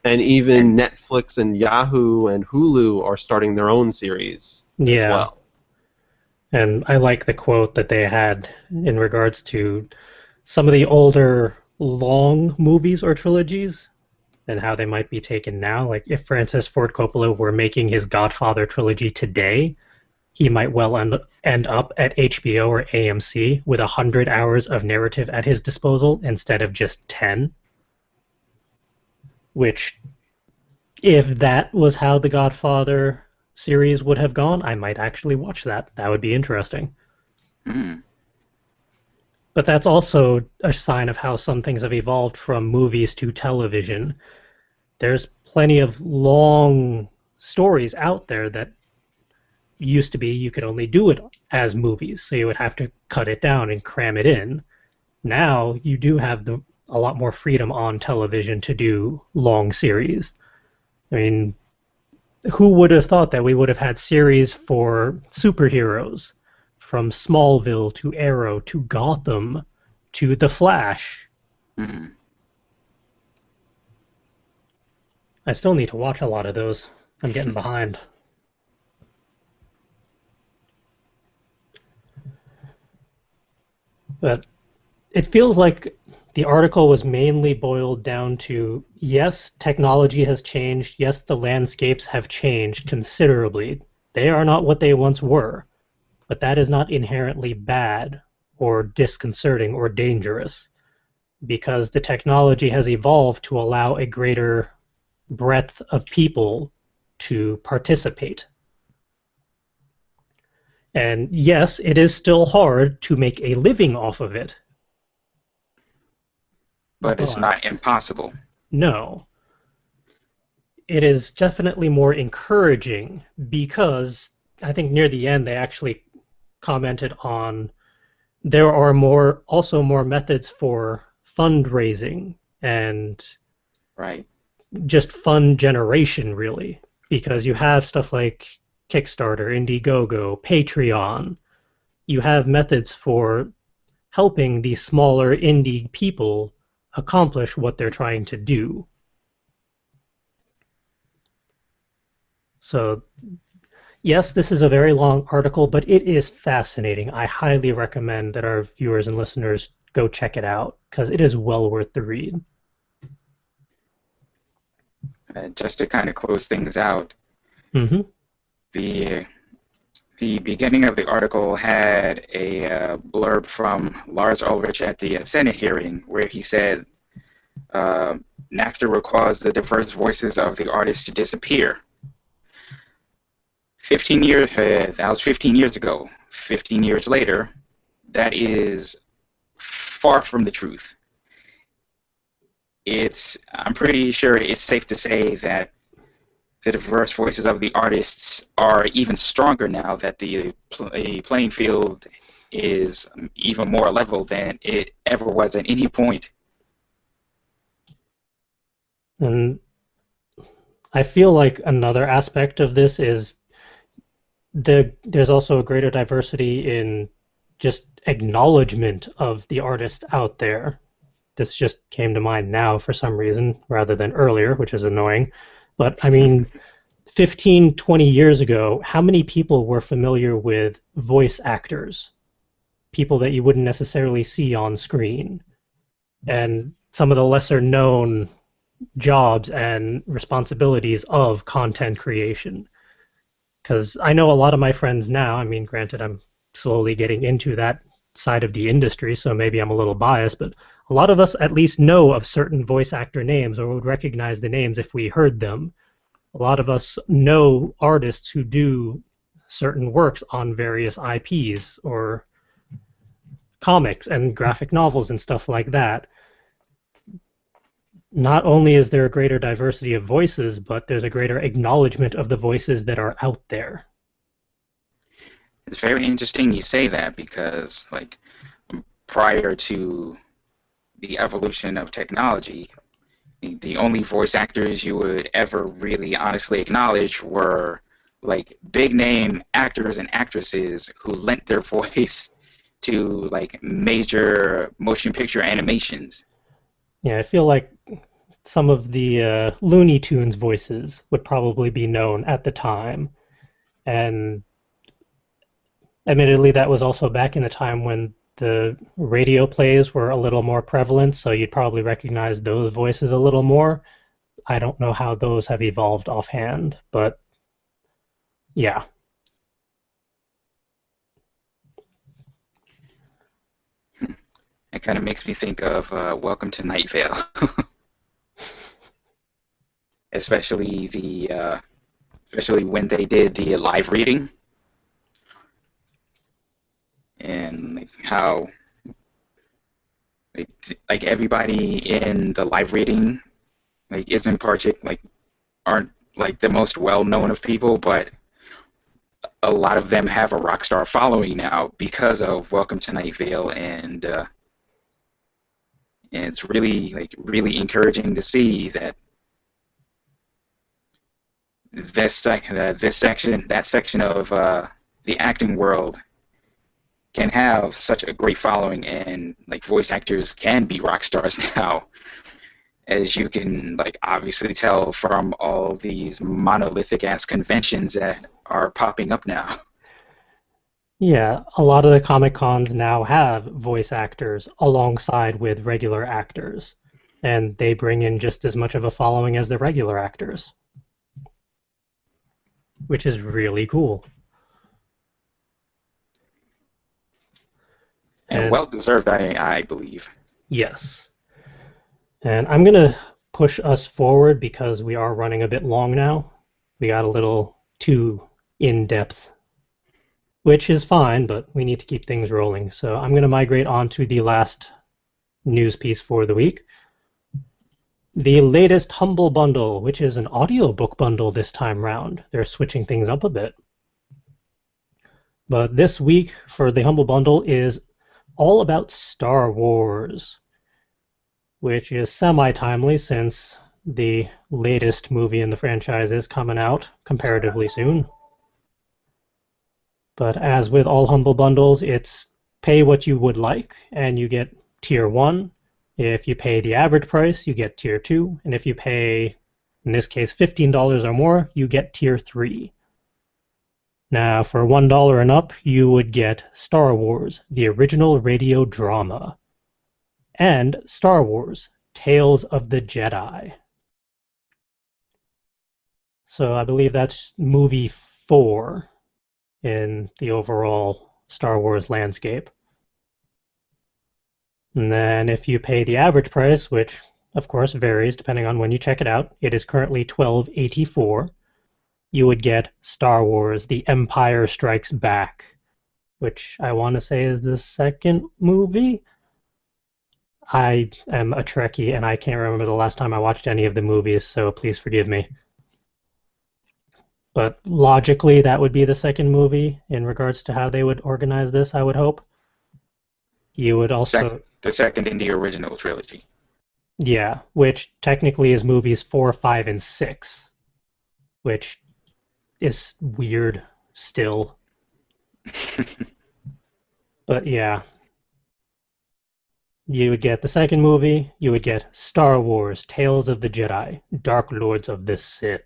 And even Netflix and Yahoo and Hulu are starting their own series as Yeah. well. And I like the quote that they had in regards to some of the older long movies or trilogies and how they might be taken now. Like if Francis Ford Coppola were making his Godfather trilogy today, he might well end up at HBO or AMC with 100 hours of narrative at his disposal instead of just 10. Which, if that was how the Godfather series would have gone, I might actually watch that. That would be interesting. Mm. But that's also a sign of how some things have evolved from movies to television. There's plenty of long stories out there that used to be you could only do it as movies, so you would have to cut it down and cram it in. Now you do have a lot more freedom on television to do long series. I mean, who would have thought that we would have had series for superheroes from Smallville to Arrow to Gotham to The Flash? Mm. I still need to watch a lot of those. I'm getting behind. But it feels like the article was mainly boiled down to yes, technology has changed. Yes, the landscapes have changed considerably. They are not what they once were, but that is not inherently bad or disconcerting or dangerous because the technology has evolved to allow a greater breadth of people to participate. And yes, it is still hard to make a living off of it, But it's not but impossible. no, it is definitely more encouraging because I think near the end they actually commented on there are more methods for fundraising and Right. just fund generation really because you have stuff like Kickstarter, Indiegogo, Patreon. You have methods for helping these smaller indie people accomplish what they're trying to do. So yes, this is a very long article, but it is fascinating. I highly recommend that our viewers and listeners go check it out because it is well worth the read. Just to kind of close things out, Mm-hmm. the the beginning of the article had a blurb from Lars Ulrich at the Senate hearing where he said, NAFTA will cause the diverse voices of the artists to disappear. 15 years, that was 15 years ago. 15 years later, that is far from the truth. I'm pretty sure it's safe to say that the diverse voices of the artists are even stronger now that the playing field is even more level than it ever was at any point. And I feel like another aspect of this is there's also a greater diversity in just acknowledgement of the artist out there. This just came to mind now for some reason rather than earlier, which is annoying. But I mean, 15, 20 years ago, how many people were familiar with voice actors? People that you wouldn't necessarily see on screen. And some of the lesser known jobs and responsibilities of content creation. Because I know a lot of my friends now, I mean, granted, I'm slowly getting into that side of the industry, so maybe I'm a little biased, but a lot of us at least know of certain voice actor names or would recognize the names if we heard them. A lot of us know artists who do certain works on various IPs or comics and graphic novels and stuff like that. Not only is there a greater diversity of voices, but there's a greater acknowledgement of the voices that are out there. It's very interesting you say that because, like, prior to the evolution of technology, the only voice actors you would ever really honestly acknowledge were like big name actors and actresses who lent their voice to like major motion picture animations. Yeah, I feel like some of the Looney Tunes voices would probably be known at the time. And admittedly, that was also back in the time when the radio plays were a little more prevalent, so you'd probably recognize those voices a little more. I don't know how those have evolved offhand, but yeah. It kind of makes me think of Welcome to Night Vale, especially especially when they did the live reading and like, how like everybody in the live reading like isn't like aren't like the most well known of people, but a lot of them have a rock star following now because of Welcome to Night Vale, and it's really like really encouraging to see that that section of the acting world can have such a great following, and like voice actors can be rock stars now, as you can like obviously tell from all these monolithic ass conventions that are popping up now. Yeah, a lot of the Comic Cons now have voice actors alongside with regular actors, and they bring in just as much of a following as the regular actors, which is really cool. And And well deserved, I believe. yes, and I'm gonna push us forward because we are running a bit long now. We got a little too in depth, which is fine, but we need to keep things rolling. So I'm going to migrate on to the last news piece for the week. The latest Humble Bundle, which is an audiobook bundle this time round. They're switching things up a bit. But this week for the Humble Bundle is all about Star Wars, which is semi-timely since the latest movie in the franchise is coming out comparatively soon. But as with all Humble Bundles, it's pay what you would like, and you get Tier 1. If you pay the average price, you get Tier 2. And if you pay, in this case, $15 or more, you get Tier 3. Now, for $1 and up, you would get Star Wars, the original radio drama, and Star Wars, Tales of the Jedi. So I believe that's movie 4 in the overall Star Wars landscape. And then if you pay the average price, which of course varies depending on when you check it out, it is currently $12.84. You would get Star Wars: The Empire Strikes Back, which I want to say is the second movie. I am a Trekkie and I can't remember the last time I watched any of the movies, so please forgive me. But logically, that would be the second movie in regards to how they would organize this, I would hope. You would also... The second in the original trilogy. Yeah, which technically is movies 4, 5, and 6, which is weird. still. But yeah, you would get the second movie, you would get Star Wars Tales of the Jedi, Dark Lords of the Sith,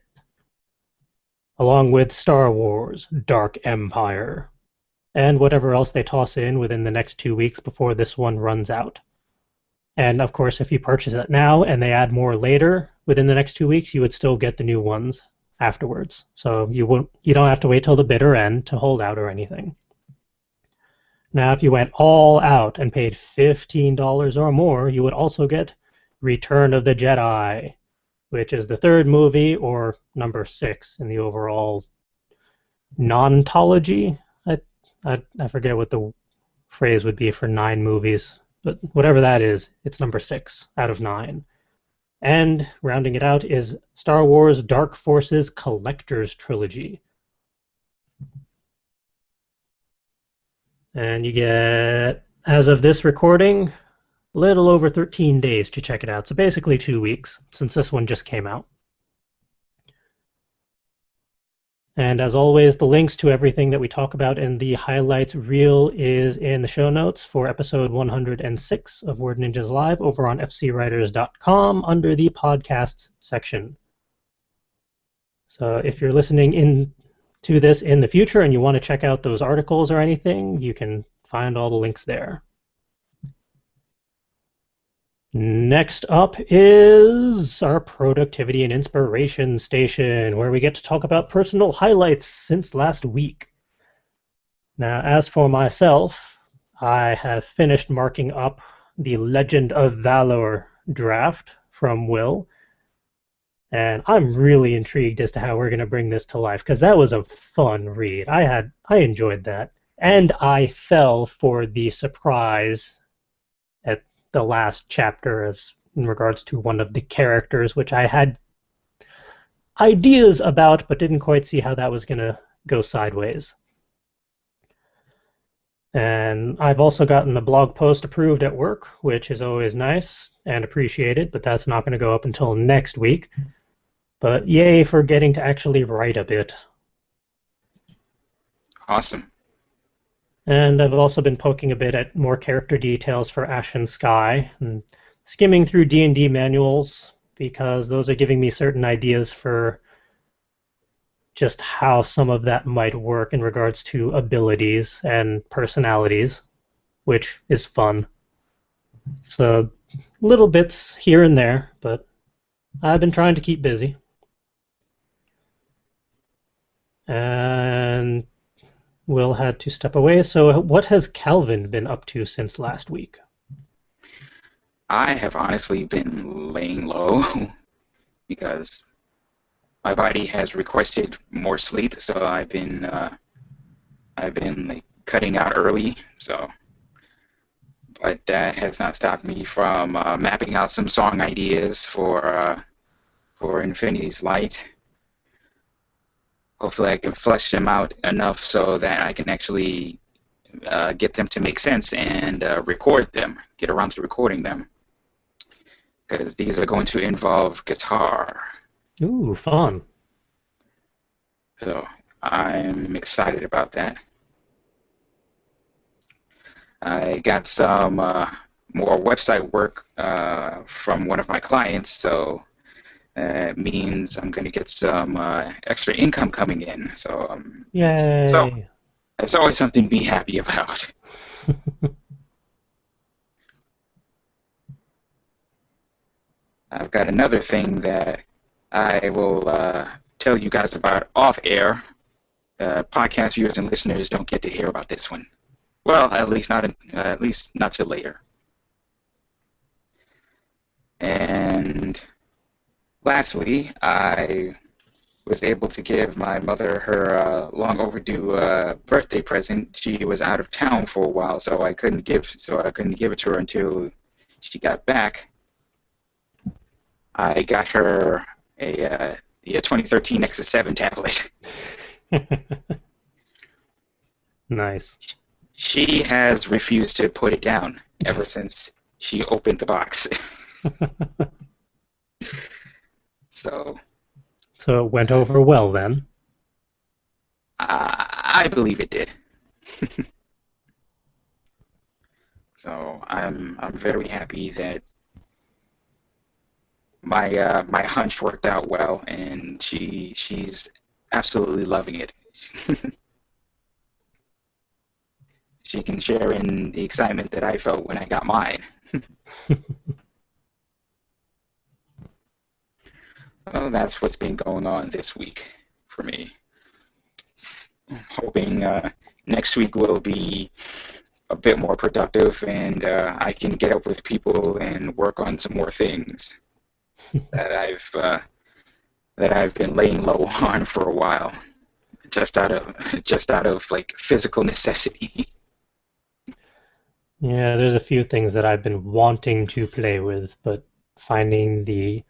along with Star Wars Dark Empire, and whatever else they toss in within the next 2 weeks before this one runs out. And of course, if you purchase it now and they add more later within the next 2 weeks, you would still get the new ones afterwards. So you don't have to wait till the bitter end to hold out or anything. Now, if you went all out and paid $15 or more, you would also get Return of the Jedi, which is the third movie, or number 6 in the overall nontology. I forget what the phrase would be for 9 movies, but whatever that is, it's number 6 out of 9. And rounding it out is Star Wars Dark Forces Collector's Trilogy. And you get, as of this recording, a little over 13 days to check it out. So basically 2 weeks, since this one just came out. And as always, the links to everything that we talk about in the highlights reel is in the show notes for episode 106 of Word Ninjas Live over on fcwriters.com under the podcasts section. So if you're listening to this in the future and you want to check out those articles or anything, you can find all the links there. Next up is our productivity and inspiration station, where we get to talk about personal highlights since last week. Now, as for myself, I have finished marking up the Legend of Valor draft from Will, and I'm really intrigued as to how we're going to bring this to life, because that was a fun read. I enjoyed that, and I fell for the surprise at the last chapter as in regards to one of the characters, which I had ideas about but didn't quite see how that was going to go sideways. And I've also gotten a blog post approved at work, which is always nice and appreciated, but that's not going to go up until next week. But yay for getting to actually write a bit. Awesome. And I've also been poking a bit at more character details for Ashen Sky and skimming through D&D manuals, because those are giving me certain ideas for just how some of that might work in regards to abilities and personalities, which is fun. So little bits here and there, but I've been trying to keep busy. And Will had to step away. So what has Calvin been up to since last week? I have honestly been laying low because my body has requested more sleep, so I've been like cutting out early. So, but that has not stopped me from mapping out some song ideas for Infinity's Light. Hopefully I can flesh them out enough so that I can actually get them to make sense and record them, get around to recording them. Because these are going to involve guitar. Ooh, fun. So I'm excited about that. I got some more website work from one of my clients, so it means I'm going to get some extra income coming in. So, Yay! So it's always something to be happy about. I've got another thing that I will tell you guys about off air. Podcast viewers and listeners don't get to hear about this one. Well, at least not till later. And lastly, I was able to give my mother her long overdue birthday present. She was out of town for a while, so I couldn't give it to her until she got back. I got her the 2013 Nexus 7 tablet. Nice. She has refused to put it down ever since she opened the box. So it went over well then. I believe it did. So I'm very happy that my hunch worked out well, and she's absolutely loving it. She can share in the excitement that I felt when I got mine. Well, that's what's been going on this week for me. I'm hoping next week will be a bit more productive, and I can get up with people and work on some more things that I've been laying low on for a while, just out of like physical necessity. Yeah, there's a few things that I've been wanting to play with, but finding the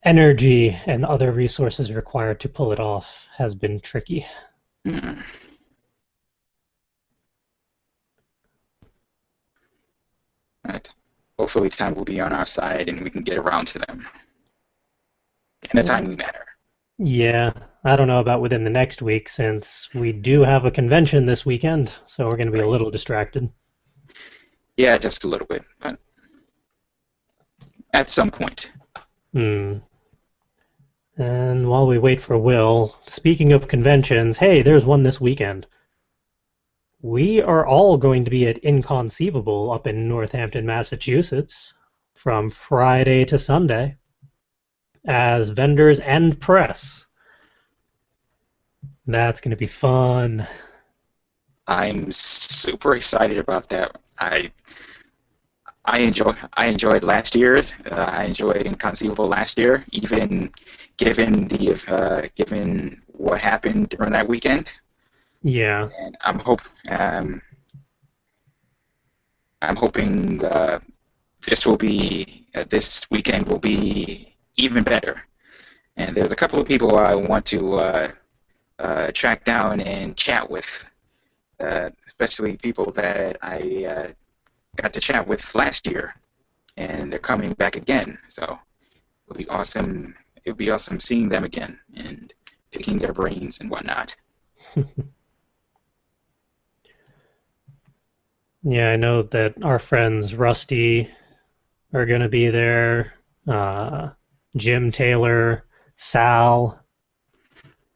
energy and other resources required to pull it off has been tricky. But hopefully, time will be on our side, and we can get around to them in a timely manner. Yeah, I don't know about within the next week since we do have a convention this weekend, so we're going to be a little distracted. Yeah, just a little bit, but at some point. Hmm. And while we wait for Will, speaking of conventions, hey, there's one this weekend. We are all going to be at Inconceivable up in Northampton, Massachusetts, from Friday to Sunday, as vendors and press. That's going to be fun. I'm super excited about that. I enjoyed last year's. I enjoyed Inconceivable last year, even given what happened during that weekend. Yeah. And I'm hoping this weekend will be even better. And there's a couple of people I want to track down and chat with, especially people that I got to chat with last year, and they're coming back again. So it'll be awesome. It'll be awesome seeing them again and picking their brains and whatnot. Yeah, I know that our friends Rusty are going to be there, Jim Taylor, Sal.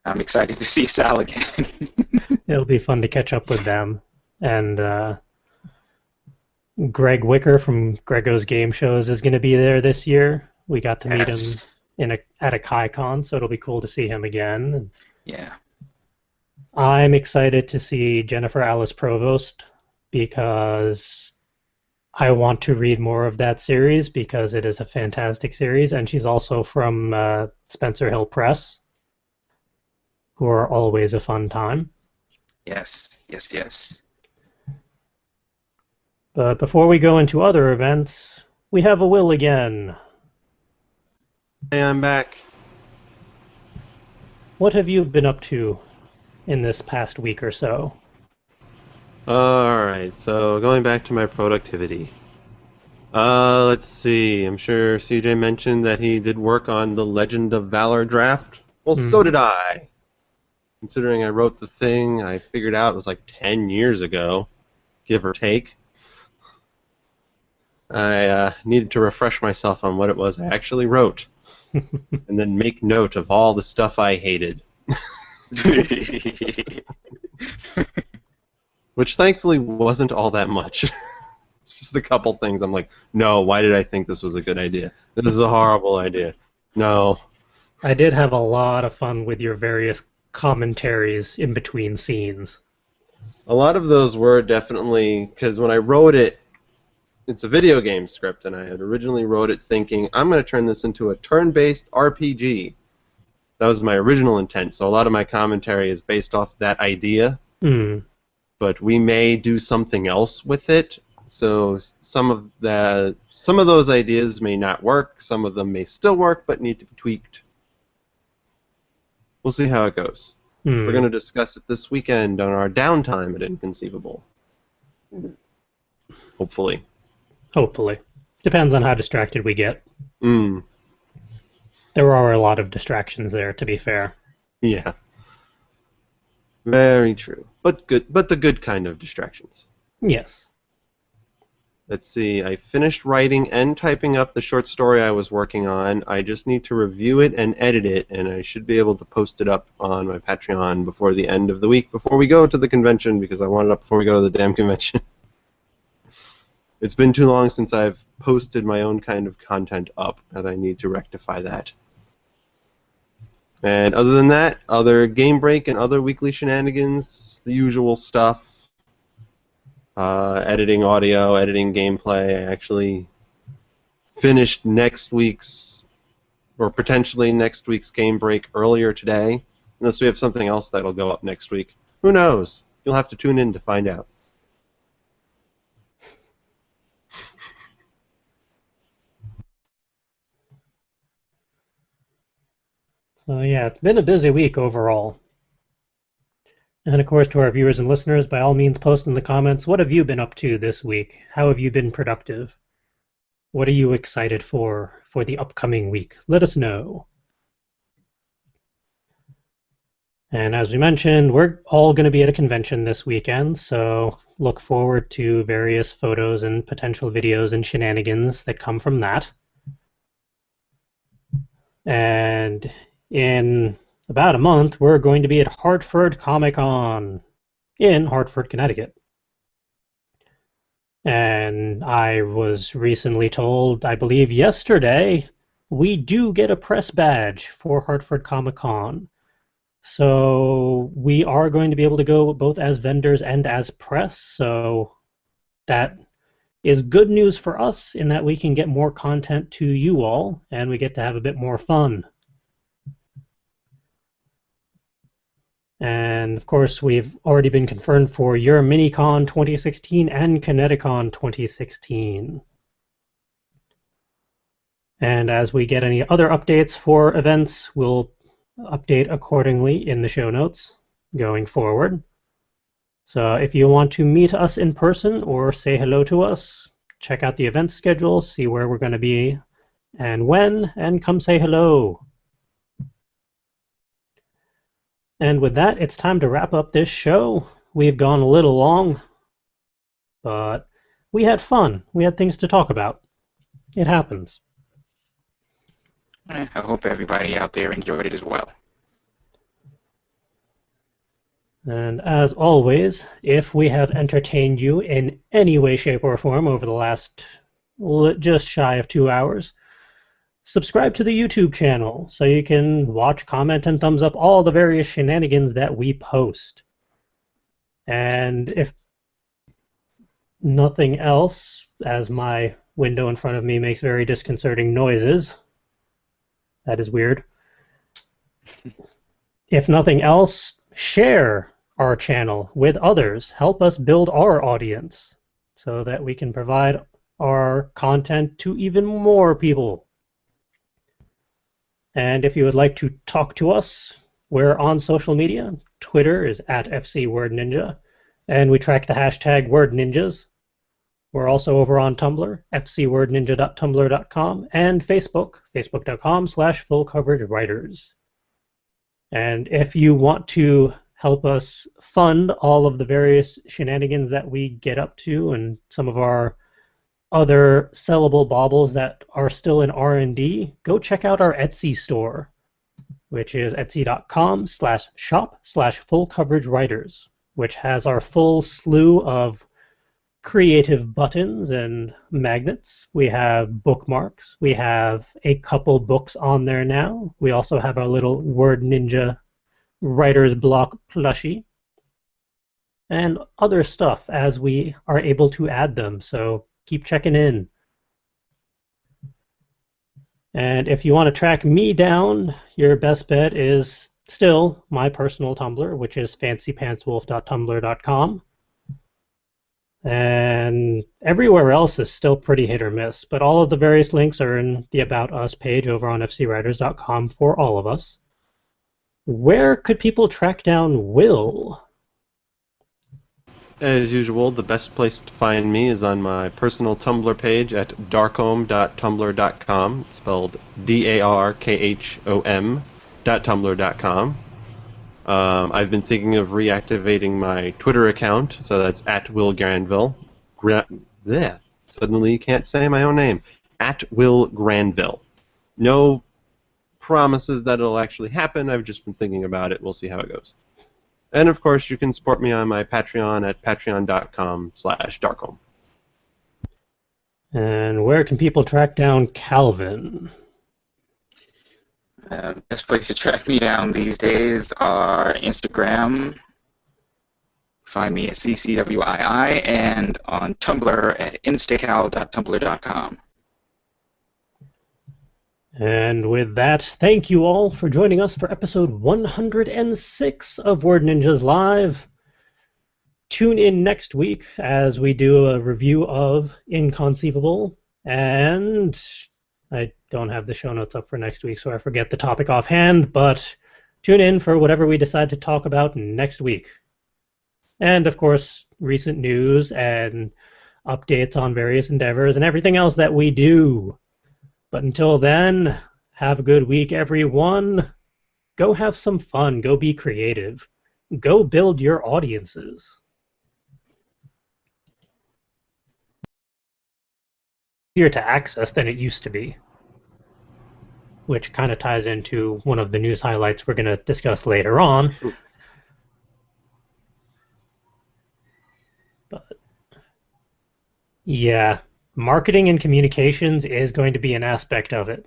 I'm excited to see Sal again. It'll be fun to catch up with them. And Greg Wicker from Grego's Game Shows is going to be there this year. We got to meet him at a KaiCon, so it'll be cool to see him again. Yeah. I'm excited to see Jennifer Alice Provost because I want to read more of that series because it is a fantastic series, and she's also from Spencer Hill Press, who are always a fun time. Yes, yes, yes. But before we go into other events, we have a Will again. Hey, I'm back. What have you been up to in this past week or so? Alright, so going back to my productivity. Let's see. I'm sure CJ mentioned that he did work on the Legend of Valor draft. Well, so did I. Considering I wrote the thing, I figured out it was like 10 years ago, give or take. I needed to refresh myself on what it was I actually wrote, and then make note of all the stuff I hated. Which thankfully wasn't all that much. Just a couple things I'm like, no, why did I think this was a good idea? This is a horrible idea. No. I did have a lot of fun with your various commentaries in between scenes. A lot of those were definitely, because when I wrote it, it's a video game script, and I had originally wrote it thinking, I'm going to turn this into a turn-based RPG. That was my original intent, so a lot of my commentary is based off that idea. But we may do something else with it, so some of those ideas may not work, some of them may still work, but need to be tweaked. We'll see how it goes. We're going to discuss it this weekend on our downtime at Inconceivable. Hopefully. Hopefully. Depends on how distracted we get. There are a lot of distractions there, to be fair. Yeah. Very true. But good, but the good kind of distractions. Yes. Let's see, I finished writing and typing up the short story I was working on. I just need to review it and edit it, and I should be able to post it up on my Patreon before the end of the week, before we go to the convention, because I want it up before we go to the damn convention. It's been too long since I've posted my own kind of content up, and I need to rectify that. And other than that, other game break and other weekly shenanigans, the usual stuff. Editing audio, editing gameplay. I actually finished next week's, or potentially next week's game break earlier today, unless we have something else that'll go up next week. Who knows? You'll have to tune in to find out. So yeah, it's been a busy week overall. And of course, to our viewers and listeners, by all means, post in the comments, what have you been up to this week? How have you been productive? What are you excited for the upcoming week? Let us know. And as we mentioned, we're all going to be at a convention this weekend, so look forward to various photos and potential videos and shenanigans that come from that. And in about a month, we're going to be at Hartford Comic-Con in Hartford, Connecticut. And I was recently told, I believe yesterday, we do get a press badge for Hartford Comic-Con. So we are going to be able to go both as vendors and as press, so that is good news for us in that we can get more content to you all, and we get to have a bit more fun. And of course, we've already been confirmed for your Minicon 2016 and Kineticon 2016. And as we get any other updates for events, we'll update accordingly in the show notes going forward. So if you want to meet us in person or say hello to us, check out the event schedule, see where we're going to be and when, and come say hello. And with that, it's time to wrap up this show. We've gone a little long, but we had fun. We had things to talk about. It happens. I hope everybody out there enjoyed it as well. And as always, if we have entertained you in any way, shape, or form over the last just shy of 2 hours, subscribe to the YouTube channel so you can watch, comment, and thumbs up all the various shenanigans that we post. And if nothing else, as my window in front of me makes very disconcerting noises, that is weird. If nothing else, share our channel with others. Help us build our audience so that we can provide our content to even more people. And if you would like to talk to us, we're on social media. Twitter is @FCWordNinja, and we track the hashtag WordNinjas. We're also over on Tumblr, fcwordninja.tumblr.com, and Facebook, facebook.com/fullcoveragewriters. And if you want to help us fund all of the various shenanigans that we get up to and some of our other sellable baubles that are still in R&D, go check out our Etsy store, which is etsy.com/shop/fullcoveragewriters, which has our full slew of creative buttons and magnets. We have bookmarks. We have a couple books on there now. We also have our little Word Ninja writer's block plushie and other stuff as we are able to add them. So keep checking in. And if you want to track me down, your best bet is still my personal Tumblr, which is fancypantswolf.tumblr.com. And everywhere else is still pretty hit or miss, but all of the various links are in the About Us page over on fcwriters.com for all of us. Where could people track down Will? As usual, the best place to find me is on my personal Tumblr page at darkhom.tumblr.com. It's spelled DARKHOM.tumblr.com. I've been thinking of reactivating my Twitter account, so that's at Will Granville. Yeah, suddenly can't say my own name. At Will Granville. No promises that it'll actually happen. I've just been thinking about it. We'll see how it goes. And of course, you can support me on my Patreon at patreon.com/Darkholm. And where can people track down Calvin? Best place to track me down these days are Instagram. Find me at CCWII, and on Tumblr at instacal.tumblr.com. And with that, thank you all for joining us for episode 106 of Word Ninjas Live. Tune in next week as we do a review of Inconceivable, and I don't have the show notes up for next week, so I forget the topic offhand, but tune in for whatever we decide to talk about next week. And, of course, recent news and updates on various endeavors and everything else that we do. But until then, have a good week, everyone. Go have some fun. Go be creative. Go build your audiences. Easier to access than it used to be, which kind of ties into one of the news highlights we're going to discuss later on. But yeah, marketing and communications is going to be an aspect of it.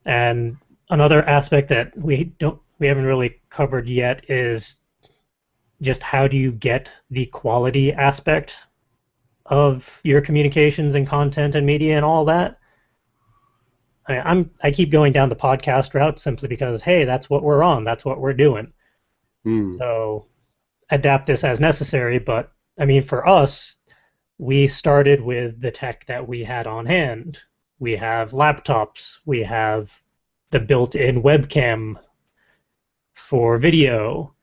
And another aspect that we haven't really covered yet is just how do you get the quality aspect of your communications and content and media and all that. I keep going down the podcast route simply because, hey, that's what we're on. That's what we're doing. So adapt this as necessary. But, I mean, for us, we started with the tech that we had on hand. We have laptops. We have the built-in webcam for video.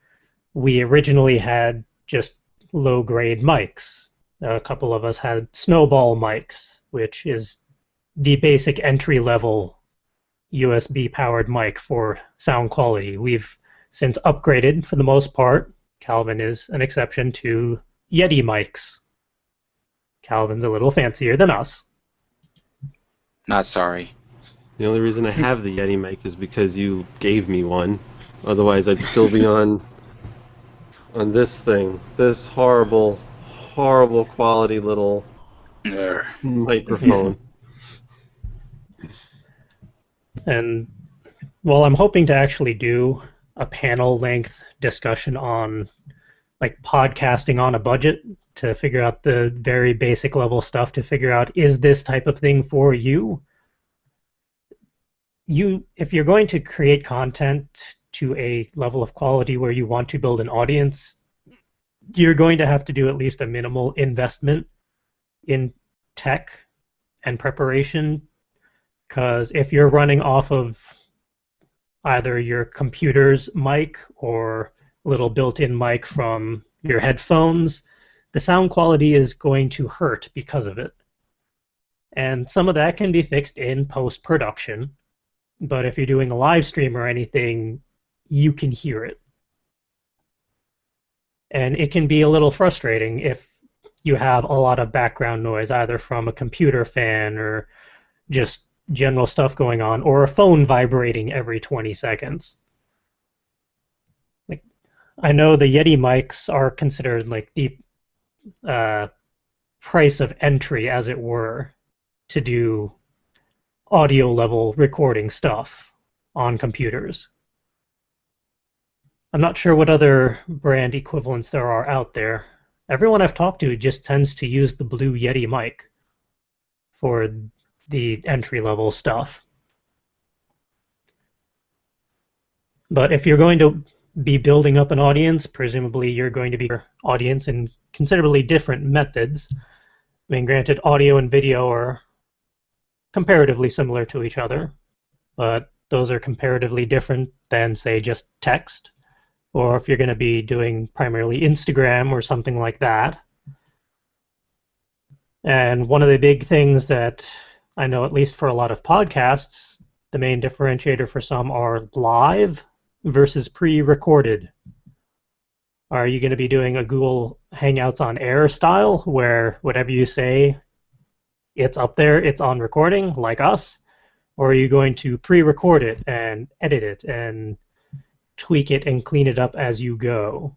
We originally had just low-grade mics. A couple of us had snowball mics, which is the basic entry-level USB-powered mic for sound quality. We've since upgraded, for the most part. Calvin is an exception to Yeti mics. Calvin's a little fancier than us. Not sorry. The only reason I have the Yeti mic is because you gave me one. Otherwise, I'd still be on this thing. This horrible quality little microphone. And, well, I'm hoping to actually do a panel-length discussion on, like, podcasting on a budget to figure out the very basic level stuff to figure out, is this type of thing for you? If you're going to create content to a level of quality where you want to build an audience, you're going to have to do at least a minimal investment in tech and preparation, because if you're running off of either your computer's mic or little built-in mic from your headphones, the sound quality is going to hurt because of it. And some of that can be fixed in post-production, but if you're doing a live stream or anything, you can hear it. And it can be a little frustrating if you have a lot of background noise, either from a computer fan or just general stuff going on, or a phone vibrating every 20 seconds. Like, I know the Yeti mics are considered like the price of entry, as it were, to do audio level recording stuff on computers. I'm not sure what other brand equivalents there are out there. Everyone I've talked to just tends to use the Blue Yeti mic for the entry-level stuff. But if you're going to be building up an audience, presumably you're going to be your audience in considerably different methods. I mean, granted, audio and video are comparatively similar to each other, but those are comparatively different than, say, just text. Or if you're going to be doing primarily Instagram or something like that. And one of the big things that I know, at least for a lot of podcasts, the main differentiator for some are live versus pre-recorded? Are you going to be doing a Google Hangouts on Air style where whatever you say, it's up there, it's on recording, like us? Or are you going to pre-record it and edit it and tweak it and clean it up as you go?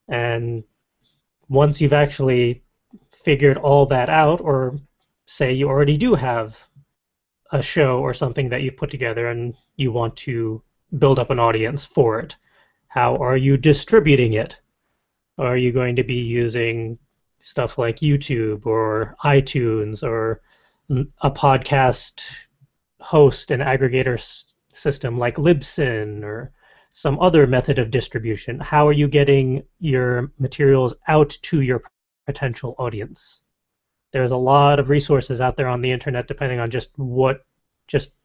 And once you've actually figured all that out, or say you already do have a show or something that you've put together and you want to build up an audience for it, how are you distributing it? Are you going to be using stuff like YouTube or iTunes or a podcast host and aggregator system like Libsyn or some other method of distribution? How are you getting your materials out to your potential audience? There's a lot of resources out there on the internet depending on just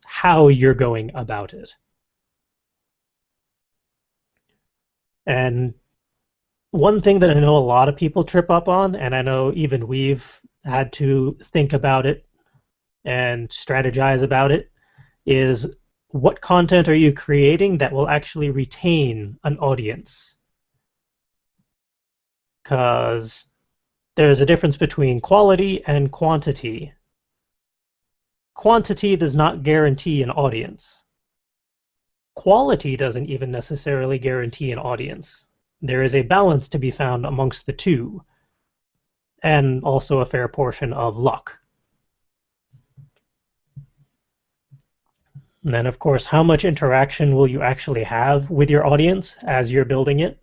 how you're going about it. And one thing that I know a lot of people trip up on, and I know even we've had to think about it and strategize about it, is what content are you creating that will actually retain an audience? Because there's a difference between quality and quantity. Quantity does not guarantee an audience. Quality doesn't even necessarily guarantee an audience. There is a balance to be found amongst the two, and also a fair portion of luck. And then, of course, how much interaction will you actually have with your audience as you're building it?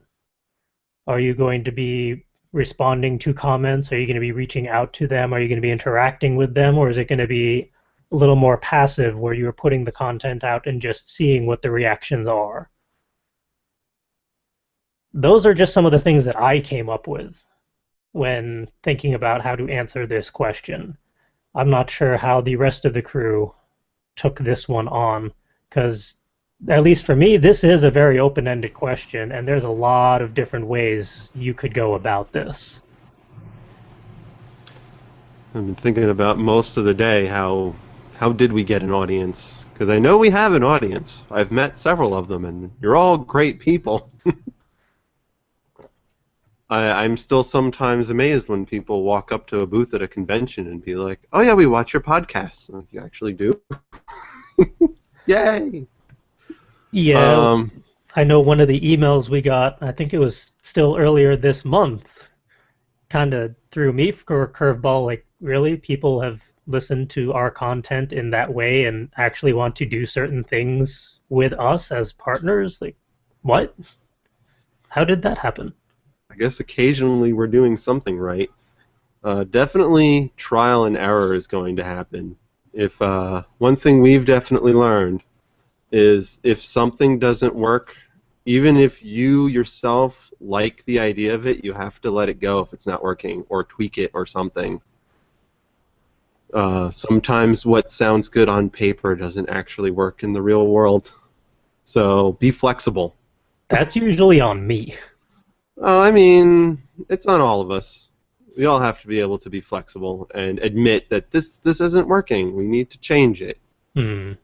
Are you going to be responding to comments? Are you going to be reaching out to them? Are you going to be interacting with them? Or is it going to be a little more passive where you're putting the content out and just seeing what the reactions are? Those are just some of the things that I came up with when thinking about how to answer this question. I'm not sure how the rest of the crew took this one on, because at least for me, this is a very open-ended question, and there's a lot of different ways you could go about this. I've been thinking about most of the day how did we get an audience? Because I know we have an audience. I've met several of them, and you're all great people. I'm still sometimes amazed when people walk up to a booth at a convention and be like, "Oh yeah, we watch your podcasts." Like, you actually do? Yay! Yeah, I know one of the emails we got, I think it was still earlier this month, kind of threw me for a curveball. Like, really? People have listened to our content in that way and actually want to do certain things with us as partners? Like, what? How did that happen? I guess occasionally we're doing something right. Definitely trial and error is going to happen. If one thing we've definitely learned is if something doesn't work, even if you yourself like the idea of it, you have to let it go if it's not working, or tweak it or something. Sometimes what sounds good on paper doesn't actually work in the real world. So be flexible. That's usually on me. I mean, it's on all of us. We all have to be able to be flexible and admit that this isn't working. We need to change it.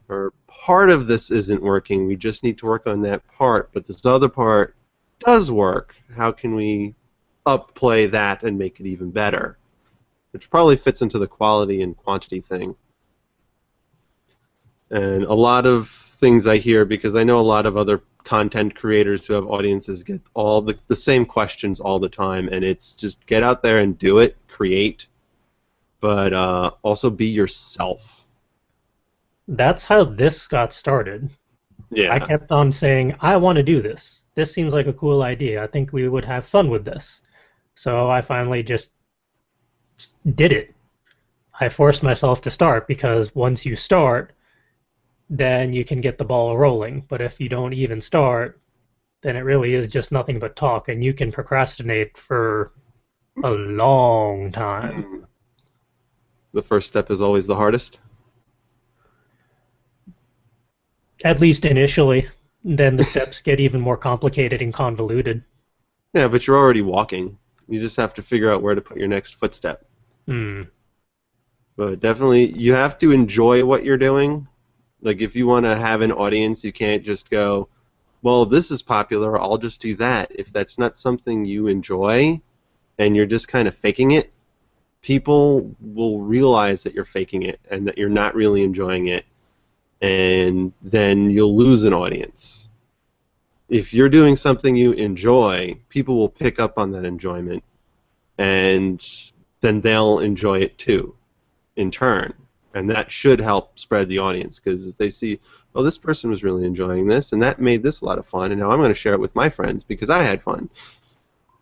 Or part of this isn't working. We just need to work on that part. But this other part does work. How can we upplay that and make it even better? Which probably fits into the quality and quantity thing. And a lot of things I hear, because I know a lot of other content creators who have audiences get all the same questions all the time, and it's just get out there and do it, create, but also be yourself. That's how this got started. Yeah. I kept on saying, I want to do this. This seems like a cool idea. I think we would have fun with this. So I finally just did it. I forced myself to start, because once you start, then you can get the ball rolling. But if you don't even start, then it really is just nothing but talk, and you can procrastinate for a long time. The first step is always the hardest. At least initially. Then the steps get even more complicated and convoluted. Yeah, but you're already walking. You just have to figure out where to put your next footstep. But definitely, you have to enjoy what you're doing. Like, if you want to have an audience, you can't just go, well, this is popular, I'll just do that. If that's not something you enjoy and you're just kind of faking it, people will realize that you're faking it and that you're not really enjoying it, and then you'll lose an audience. If you're doing something you enjoy, people will pick up on that enjoyment, and then they'll enjoy it too, in turn. And that should help spread the audience, because if they see, oh, this person was really enjoying this, and that made this a lot of fun, and now I'm going to share it with my friends because I had fun.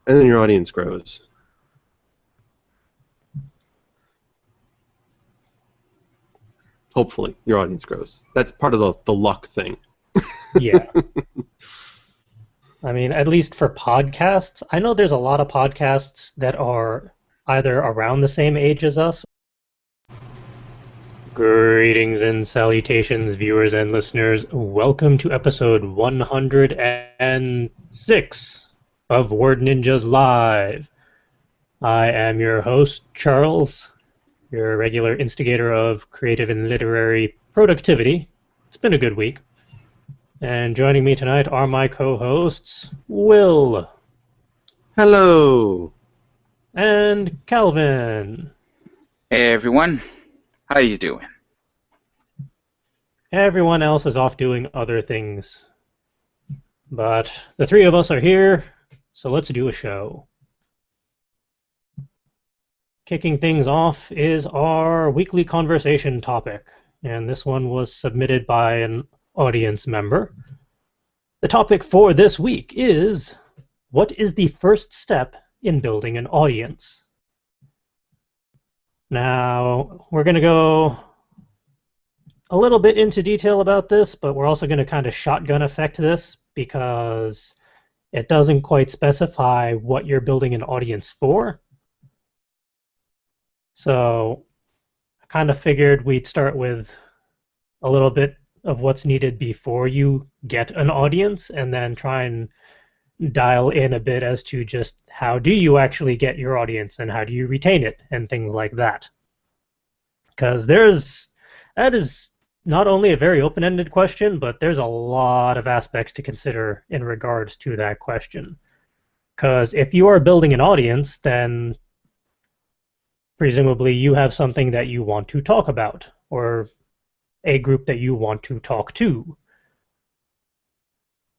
And then your audience grows. Hopefully, your audience grows. That's part of the luck thing. Yeah. I mean, at least for podcasts, I know there's a lot of podcasts that are either around the same age as us. Greetings and salutations, viewers and listeners. Welcome to episode 106 of Word Ninjas Live. I am your host, Charles, your regular instigator of creative and literary productivity. It's been a good week. And joining me tonight are my co-hosts, Will. Hello. And Calvin. Hey everyone, how you doing? Everyone else is off doing other things. But the three of us are here, so let's do a show. Kicking things off is our weekly conversation topic, and this one was submitted by an audience member. The topic for this week is, what is the first step in building an audience? Now, we're going to go a little bit into detail about this, but we're also going to kind of shotgun effect this because it doesn't quite specify what you're building an audience for. So I kind of figured we'd start with a little bit of what's needed before you get an audience, and then try and dial in a bit as to just how do you actually get your audience and how do you retain it and things like that. Because that is not only a very open-ended question, but there's a lot of aspects to consider in regards to that question. Because if you are building an audience, then presumably you have something that you want to talk about, or a group that you want to talk to.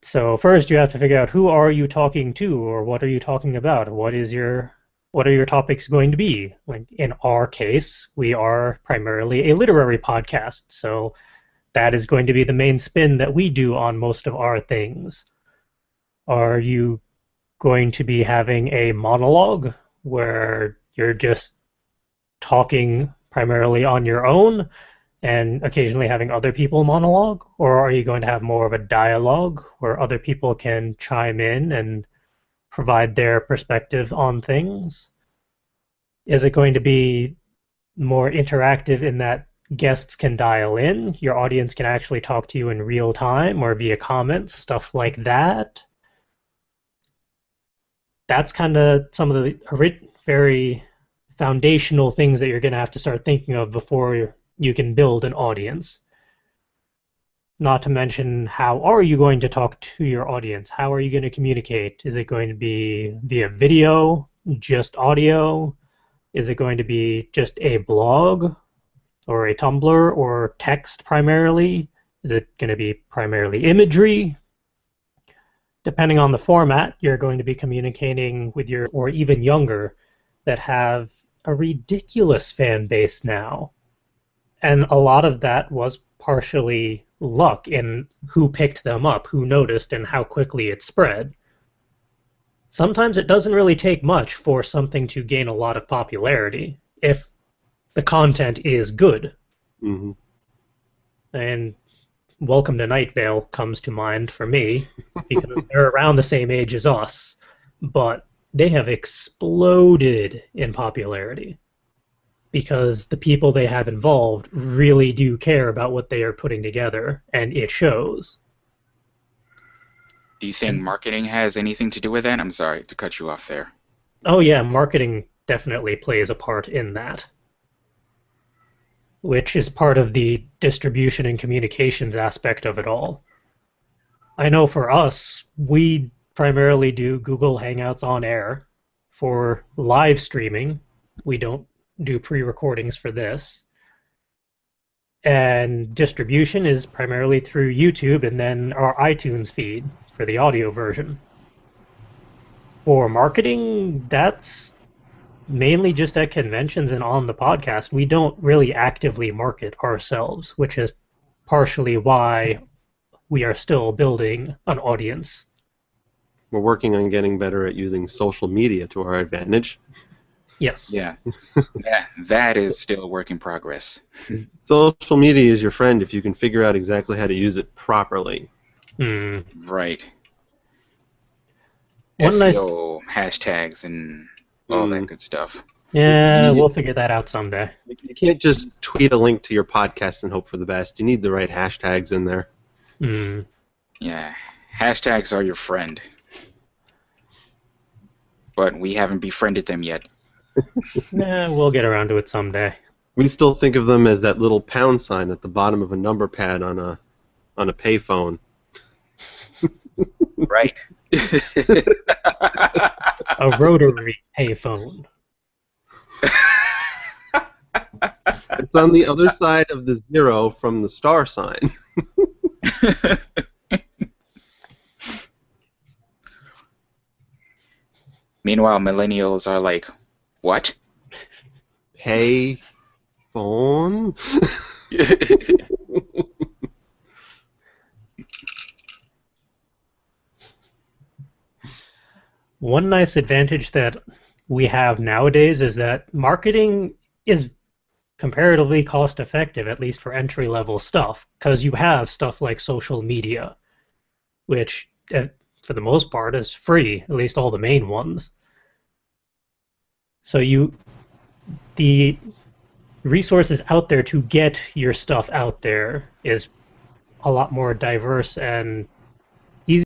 So first you have to figure out who are you talking to, or what are you talking about? What are your topics going to be? Like in our case, we are primarily a literary podcast, so that is going to be the main spin that we do on most of our things. Are you going to be having a monologue where you're just talking primarily on your own and occasionally having other people monologue? Or are you going to have more of a dialogue where other people can chime in and provide their perspective on things? Is it going to be more interactive in that guests can dial in, your audience can actually talk to you in real time or via comments, stuff like that? That's kind of some of the very foundational things that you're going to have to start thinking of before you can build an audience. Not to mention, how are you going to talk to your audience? How are you going to communicate? Is it going to be via video, just audio? Is it going to be just a blog or a Tumblr or text primarily? Is it going to be primarily imagery? Depending on the format, you're going to be communicating with your, or even younger, that have a ridiculous fan base now. And a lot of that was partially luck in who picked them up, who noticed, and how quickly it spread. Sometimes it doesn't really take much for something to gain a lot of popularity if the content is good. Mm-hmm. And Welcome to Night Vale comes to mind for me because they're around the same age as us, but they have exploded in popularity because the people they have involved really do care about what they are putting together, and it shows. Do you think marketing has anything to do with that? I'm sorry to cut you off there. Oh yeah, marketing definitely plays a part in that. which is part of the distribution and communications aspect of it all. I know for us, we primarily do Google Hangouts on air for live streaming. We don't do pre-recordings for this. And distribution is primarily through YouTube and then our iTunes feed for the audio version. For marketing, that's mainly just at conventions and on the podcast. We don't really actively market ourselves, which is partially why we are still building an audience. We're working on getting better at using social media to our advantage. Yes. Yeah. That is still a work in progress. Social media is your friend if you can figure out exactly how to use it properly. Right. One nice, SEO, hashtags, and all that good stuff. yeah, we'll figure that out someday. You can't just tweet a link to your podcast and hope for the best. You need the right hashtags in there. Yeah, hashtags are your friend. But we haven't befriended them yet. Yeah, we'll get around to it someday. We still think of them as that little pound sign at the bottom of a number pad on a payphone. Right. A rotary payphone. It's on the other side of the zero from the star sign. Meanwhile, millennials are like, what? Pay phone? One nice advantage that we have nowadays is that marketing is comparatively cost effective, at least for entry level stuff, because you have stuff like social media, which for the most part is free, at least all the main ones. So the resources out there to get your stuff out there is a lot more diverse and